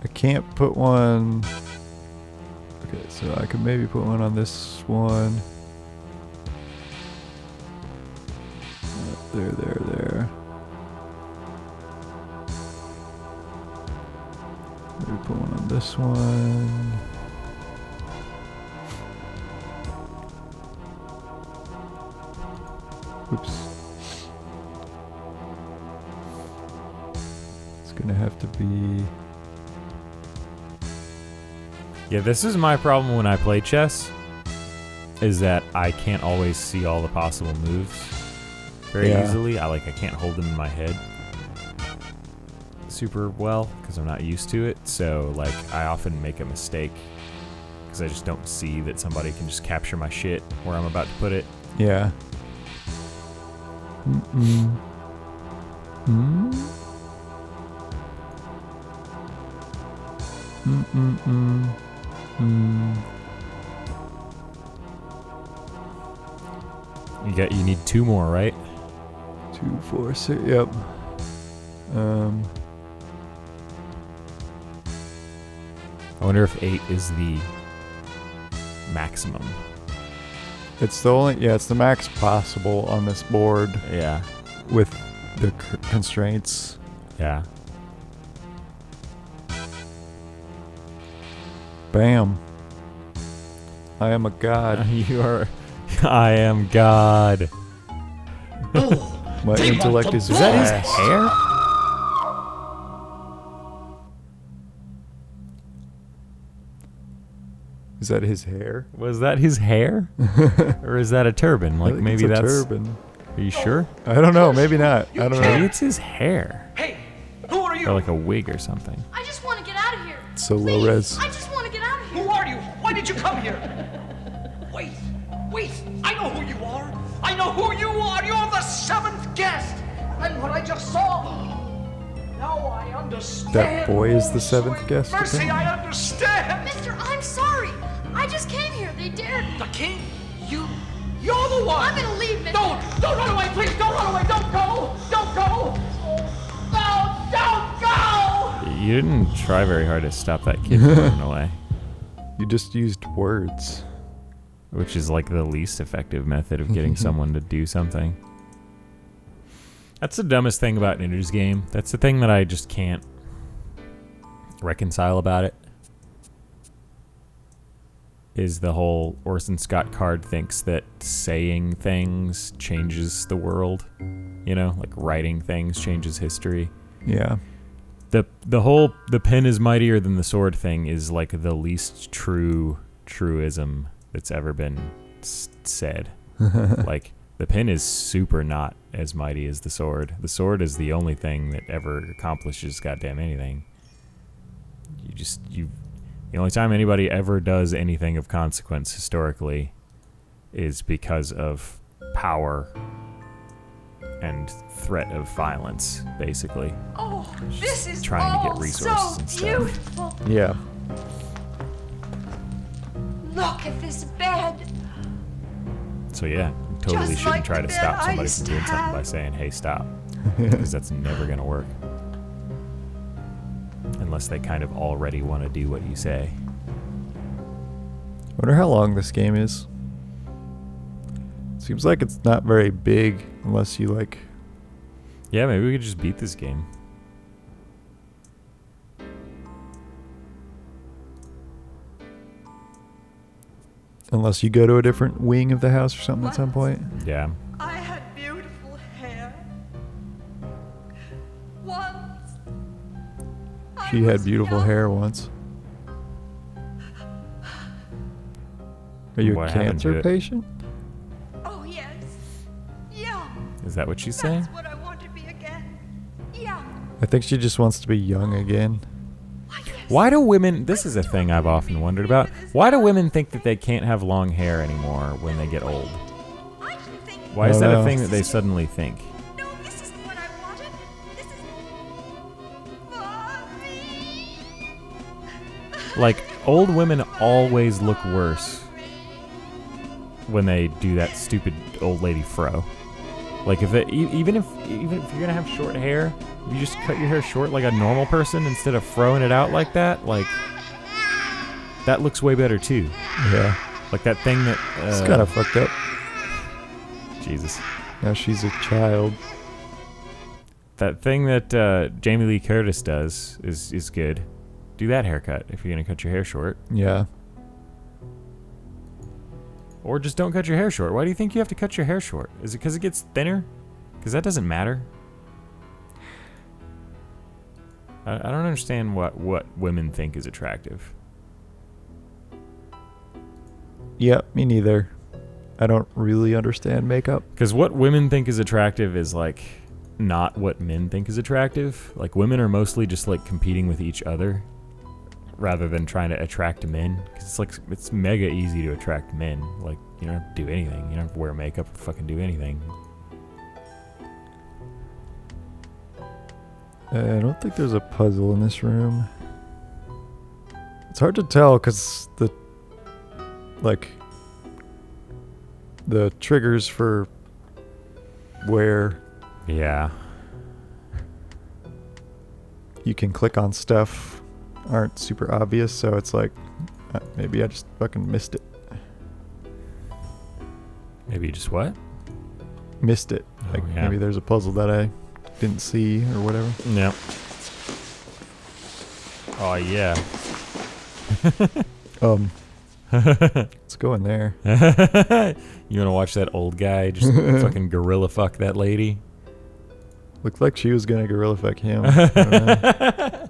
I can't put one So I could maybe put one on this one. There. Maybe put one on this one. Oops. It's gonna have to be... Yeah, this is my problem when I play chess, is that I can't always see all the possible moves very easily. I can't hold them in my head super well because I'm not used to it. So I often make a mistake because I just don't see that somebody can just capture my shit where I'm about to put it. Yeah. You need 2 more, right? 2, 4, 6. Yep. I wonder if 8 is the maximum. It's the only, it's the max possible on this board. Yeah. With the constraints. Yeah. Bam. I am a god. You are. I am God. My intellect is that his vast. hair? Is that his hair? Was that his hair? Or is that a turban? I think Maybe it's a that's. turban. Are you sure? I don't know. Maybe not. I don't know. Maybe it's his hair. Hey, who are you? Or a wig or something. I just want to get out of here. So low res. I just want to get out of here. Who are you? Why did you come here? Wait. I know who you are. I know who you are. You're the 7th guest. And what I just saw. Now I understand. That boy is the 7th guest. Mercy, I understand. Mister, I'm sorry. I just came here. They dared me. The king? You're the one. I'm gonna leave, mister. Don't run away, please. Don't run away. Don't go. No, don't go. You didn't try very hard to stop that kid from running away. You just used words. Which is the least effective method of getting someone to do something. That's the dumbest thing about Ninja's game. That's the thing that I just can't reconcile about it. Is the whole Orson Scott Card thinks that saying things changes the world. Writing things changes history. Yeah. The whole the pen is mightier than the sword thing is the least truism that's ever been said. The pen is super not as mighty as the sword. The sword is the only thing that ever accomplishes goddamn anything. The only time anybody ever does anything of consequence historically is because of power and threat of violence, basically. Oh, this is trying to get all resources so and stuff. beautiful. Yeah. Look at this bed. So yeah, totally Just shouldn't like try to the stop bed I somebody used from to doing something have. by saying, "Hey, stop," because that's never gonna work unless they kind of already want to do what you say. Wonder how long this game is. Seems like it's not very big unless you Yeah, maybe we could just beat this game. unless you go to a different wing of the house or something at some point. Yeah. I had beautiful hair. Once. She had beautiful hair once. Are you What a happened to cancer it? patient? Oh, yes. Young. Is that what she's saying? That's what I want to be again. Young. I think she just wants to be young again. Why do women, this is a thing I've often wondered about, why do women think that they can't have long hair anymore when they get old? Why is that a thing that they suddenly think? No, this isn't what I wanted. This is for me. Like, old women always look worse when they do that stupid old lady fro. Like, if it, even if you're gonna have short hair, if you just cut your hair short like a normal person instead of throwing it out like that, like, that looks way better too. Yeah. Like that thing that... It's kind of fucked up. Jesus. Now she's a child. That thing that Jamie Lee Curtis does is good. Do that haircut if you're going to cut your hair short. Yeah. Or just don't cut your hair short. Why do you think you have to cut your hair short? Is it because it gets thinner? Because that doesn't matter. I don't understand what women think is attractive. Yeah, me neither. I don't really understand makeup. Because what women think is attractive is like not what men think is attractive. Like women are mostly just like competing with each other rather than trying to attract men. Because it's like it's mega easy to attract men. Like you don't have to do anything. You don't have to wear makeup or fucking do anything. I don't think there's a puzzle in this room. It's hard to tell because the triggers for where Yeah. you can click on stuff aren't super obvious, so it's like maybe I just fucking missed it. Maybe you just what? Missed it. Oh, Like yeah. maybe there's a puzzle that I didn't see or whatever. No. Oh yeah. Let's go in there. You want to watch that old guy just fucking gorilla fuck that lady? Looked like she was gonna gorilla fuck him. I don't know.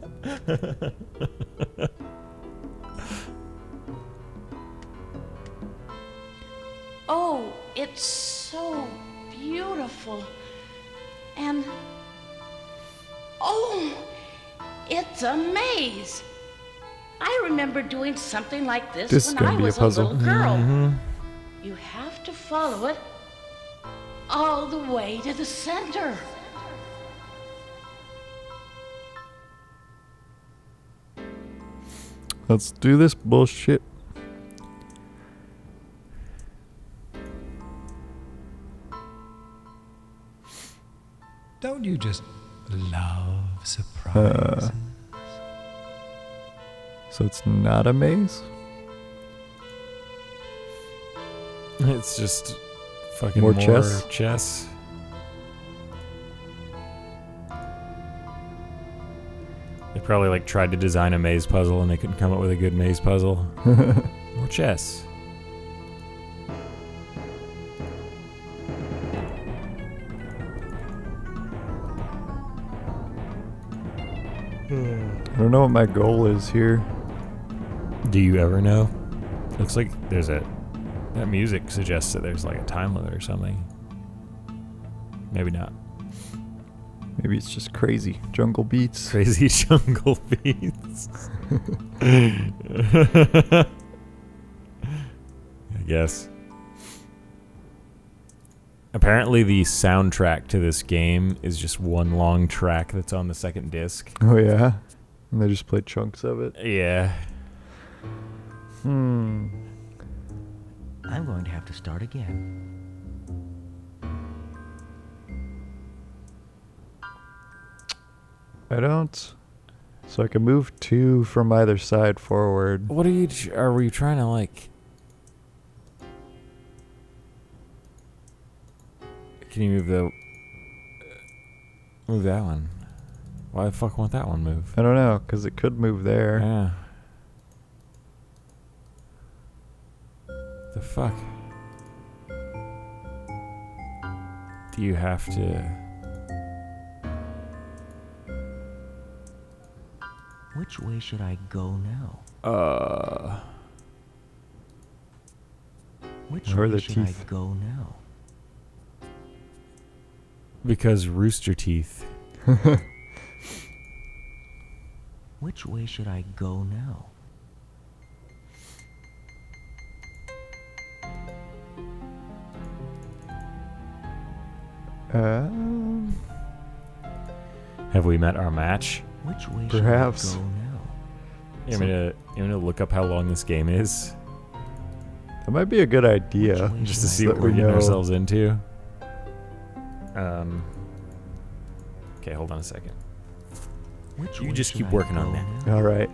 Oh, it's so beautiful. And oh, it's a maze. I remember doing something like this This is when gonna I be a was a puzzle. little girl. Mm-hmm. You have to follow it all the way to the center. Let's do this bullshit. Don't you just love surprises? So it's not a maze? It's just fucking More more chess? chess. They probably like tried to design a maze puzzle and they couldn't come up with a good maze puzzle. More chess. I don't know what my goal is here. Do you ever know? Looks like there's that music suggests that there's like a time limit or something. Maybe not. Maybe it's just crazy jungle beats. Crazy jungle beats. I guess. Apparently the soundtrack to this game is just one long track that's on the second disc. Oh yeah? And they just play chunks of it? Yeah. I'm going to have to start again. I don't. So I can move 2 from either side forward. What are we trying to like? Can you move that one? Why the fuck won't that one move? I don't know, because it could move there. Yeah. The fuck? Do you have to? Which way should I go now? Which Where are way the should teeth? I go now? Because rooster teeth. Which way should I go now? Have we met our match? Which way Perhaps. should I go now? You want me to look up how long this game is? That might be a good idea. Which way Just to should I see So what that we're we getting know. ourselves into. Okay, hold on a second. Which You way just should keep I working on go that. now? Alright.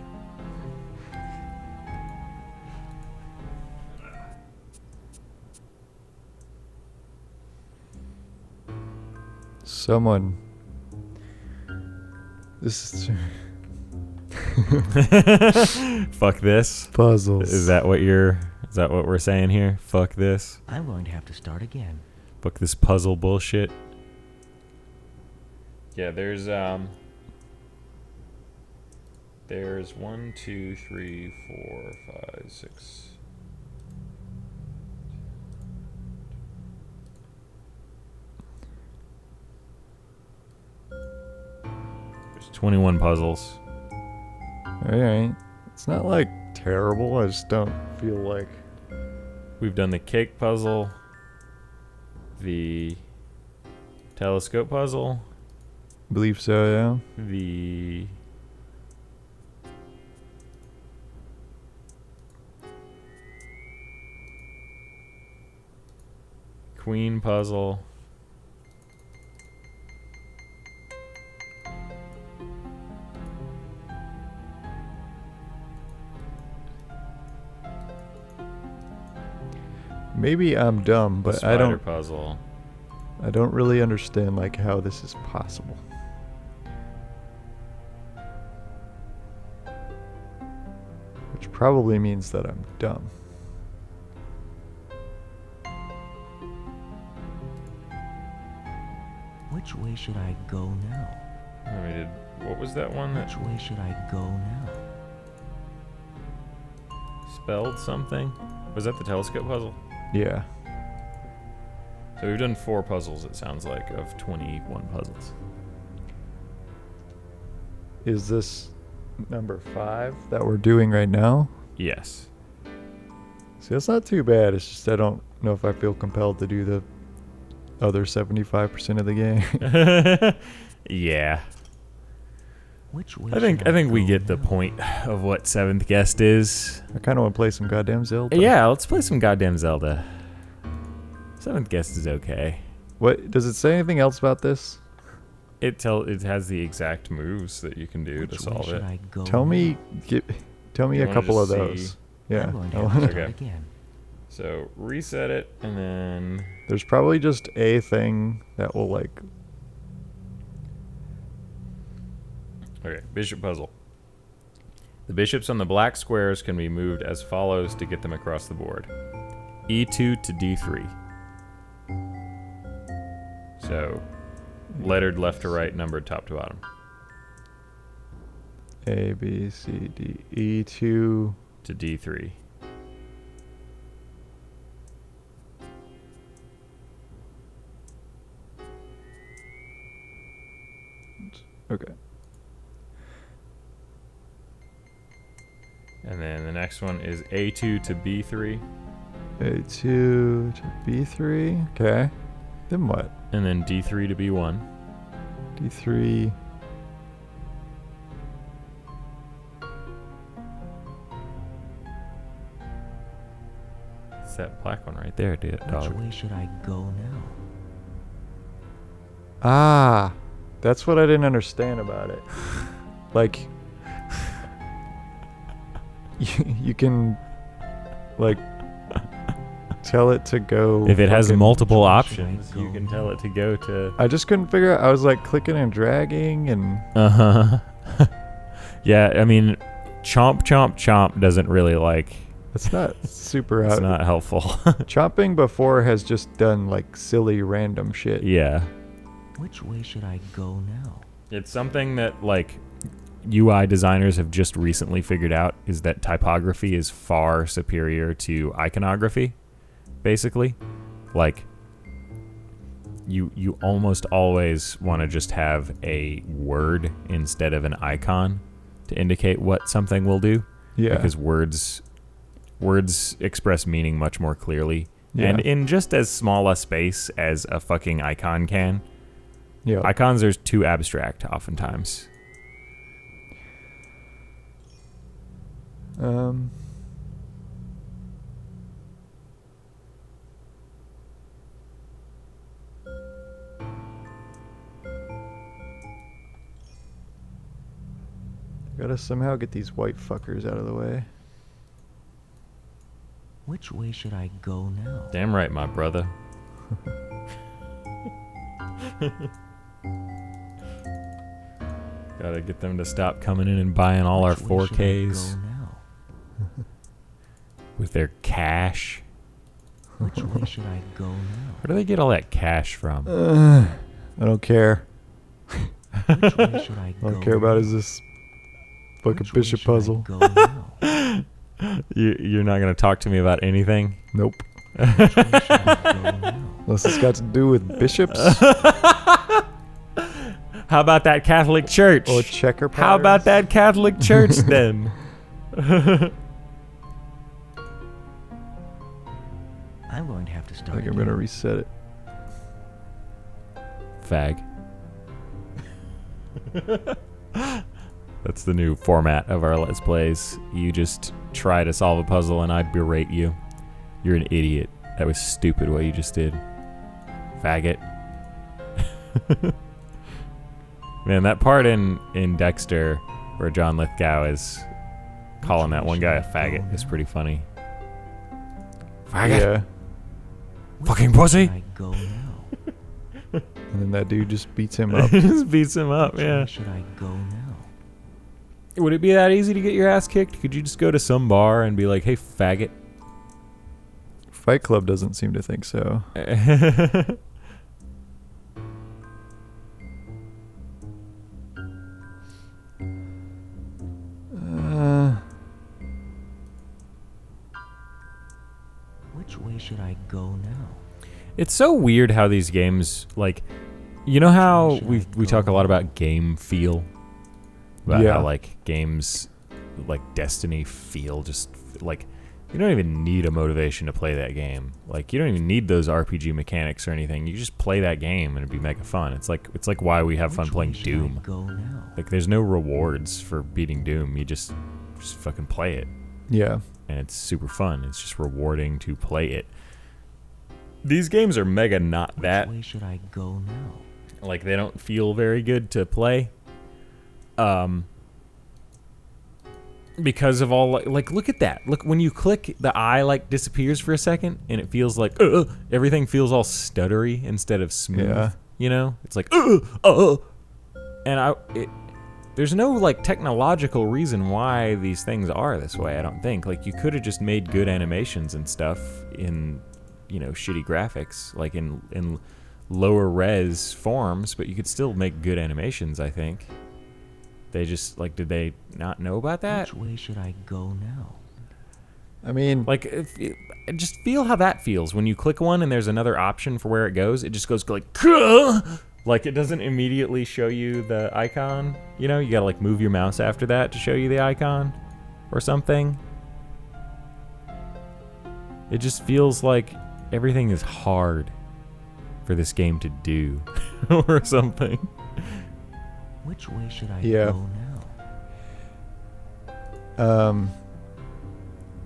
Someone. This is Fuck this. puzzles. Is that what we're saying here? Fuck this. I'm going to have to start again. Fuck this puzzle bullshit. Yeah, there's 1, 2, 3, 4, 5, 6. There's 21 puzzles. Alright. It's not like terrible. I just don't feel like. We've done the cake puzzle, the telescope puzzle, Believe so, yeah. the queen puzzle, Maybe I'm dumb, the but I spider don't. puzzle. I don't really understand like how this is possible. Which probably means that I'm dumb. Which way should I go now? What was that one that Which way should I go now? spelled something? Was that the telescope puzzle? Yeah. So we've done 4 puzzles, it sounds like, of 21 puzzles. Is this number 5 that we're doing right now? Yes. See, that's not too bad. It's just I don't know if I feel compelled to do the other 75% of the game. Yeah. Which way I think should we go get the now? point of what Seventh Guest is. I kind of want to play some goddamn Zelda. Yeah, let's play some goddamn Zelda. Seventh Guest is okay. What does it say anything else about this? It has the exact moves that you can do Which to way solve should it. I go Tell now? me, tell me You a wanna couple of just those. see? Yeah. I'm going to I have wanna- to start Okay. again. So reset it, and then There's probably just a thing that will like. okay, bishop puzzle. The bishops on the black squares can be moved as follows to get them across the board: E2 to D3. So lettered left to right, numbered top to bottom. A, B, C, D, E2. To D3. Okay. And then the next one is A2 to B3. A2 to B3. Okay. Then what? And then D3 to B1. D3. It's that black one right there, dude. Which Dog. way should I go now? Ah, that's what I didn't understand about it. Like, you can, like, tell it to go. If it has fucking- multiple Which way options, should I you go can tell it to go to. I just couldn't figure out. I was like clicking and dragging, and Uh huh. Yeah, I mean, chomp, chomp, chomp doesn't really like. it's not super It's out. not helpful. Chopping before has just done like silly random shit. Yeah. Which way should I go now? It's something that, like, UI designers have just recently figured out, is that typography is far superior to iconography, basically. Like, you almost always want to just have a word instead of an icon to indicate what something will do. Yeah. Because words express meaning much more clearly. Yeah. And in just as small a space as a fucking icon can. Yeah. Icons are too abstract oftentimes. Gotta somehow get these white fuckers out of the way. Which way should I go now? Damn right, my brother. Gotta get them to stop coming in and buying all our 4Ks with their cash. Which way should I go now? Where do they get all that cash from? I don't care. Which way should I go? All I care about is this fucking bishop puzzle. Go now? You're not gonna talk to me about anything? Nope. Which way should I go now? Unless it's got to do with bishops How about that Catholic Church? or checker patterns. How about that Catholic Church then? I'm going to have to I start think I'm again. gonna reset it. Fag. That's the new format of our Let's Plays. You just try to solve a puzzle and I berate you. You're an idiot. That was stupid what you just did. Faggot. Man, that part in Dexter where John Lithgow is calling that one guy a faggot is pretty funny. Faggot. Yeah. Fucking pussy. Should I go now? And then that dude just beats him up. Just beats him up, Which yeah. way should I go now? Would it be that easy to get your ass kicked? Could you just go to some bar and be like, hey, faggot? Fight Club doesn't seem to think so. Which way should I go now? It's so weird how these games, like, you know how we talk a lot about game feel? About Yeah. how, like, games like Destiny feel just, like, you don't even need a motivation to play that game. Like, you don't even need those RPG mechanics or anything. You just play that game and it'd be mega fun. It's like why we have fun Which playing way should Doom. I go now? Like, there's no rewards for beating Doom. You just fucking play it. Yeah. And it's super fun. It's just rewarding to play it. These games are mega not that. Which way should I go now? Like, they don't feel very good to play. Because of all, like, look at that. Look, when you click, the eye, like, disappears for a second, and it feels like, everything feels all stuttery instead of smooth. Yeah. You know? It's like, and there's no, like, technological reason why these things are this way, I don't think. Like, you could have just made good animations and stuff in, you know, shitty graphics, like in lower res forms, but you could still make good animations, I think. They just, like, did they not know about that? Which way should I go now? I mean, Like, just feel how that feels. When you click one and there's another option for where it goes, it just goes like, like, it doesn't immediately show you the icon. You know, you gotta, like, move your mouse after that to show you the icon or something. It just feels like everything is hard for this game to do or something. Which way should I Yeah. go now?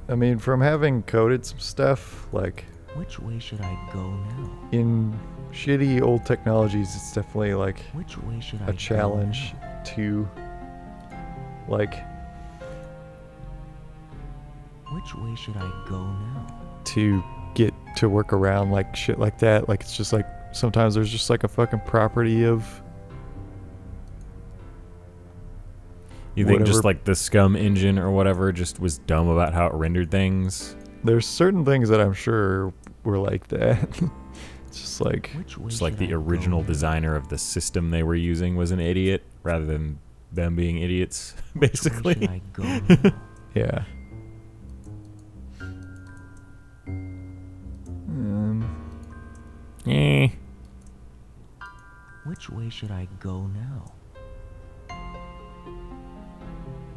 I mean, from having coded some stuff, like, Which way should I go now? in shitty old technologies, it's definitely, like, Which way should I a go challenge now? to, like, Which way should I go now? to get to work around, like, shit like that. Like, it's just, like, sometimes there's just, like, a fucking property of You think just whatever. like the Scum engine or whatever just was dumb about how it rendered things? There's certain things that I'm sure were like that. It's just like, Which way Just like should the I go original now? designer of the system they were using was an idiot rather than them being idiots, Which way basically. should I go now? yeah. Eh. Which way should I go now?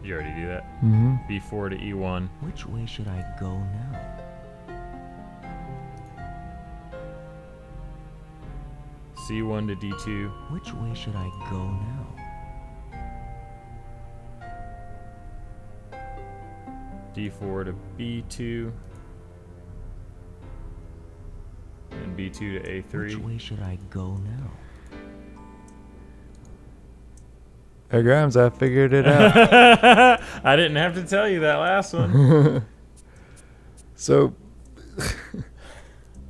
You already do that. Mm-hmm. B4 to E1. Which way should I go now? C1 to D2. Which way should I go now? D4 to B2. And B2 to Which A3. way should I go now? Hey, Grimes, I figured it out. I didn't have to tell you that last one. So,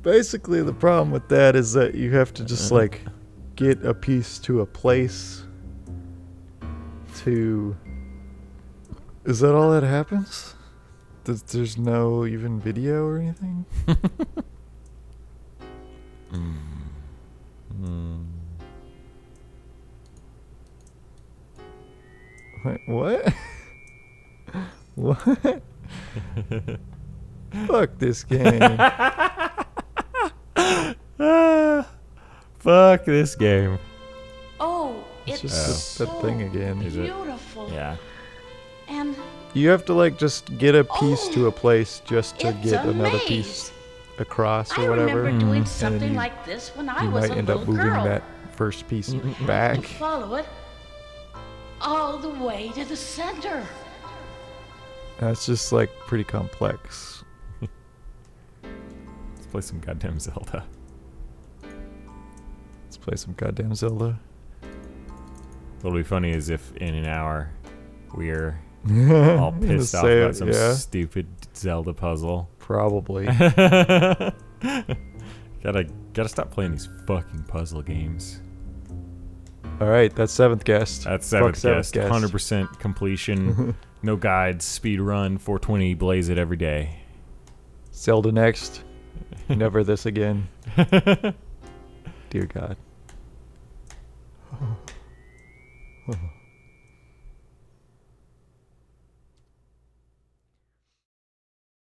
basically, the problem with that is that you have to just, like, get a piece to a place to... Is that all that happens? There's no even video or anything? Wait, what? What? Fuck this game. Fuck this game. Oh, It's it's just so that thing again. Is it? beautiful. Yeah. And You have to like just get a piece to a place just to it's get a another maze. piece across I or whatever. remember doing And then something you, like this when I you was might a end up little moving girl. that first piece To back. follow it all the way to the center. That's just like pretty complex. Let's play some goddamn Zelda. Let's play some goddamn Zelda. What'll be funny is if in an hour we're all Gonna pissed off say about it, some yeah. stupid Zelda puzzle. Probably. Gotta stop playing these fucking puzzle games. Alright, that's seventh guest. That's Fuck seventh guest. 100% completion. No guides. Speed run. 420. Blaze it every day. Zelda next. Never this again. Dear God.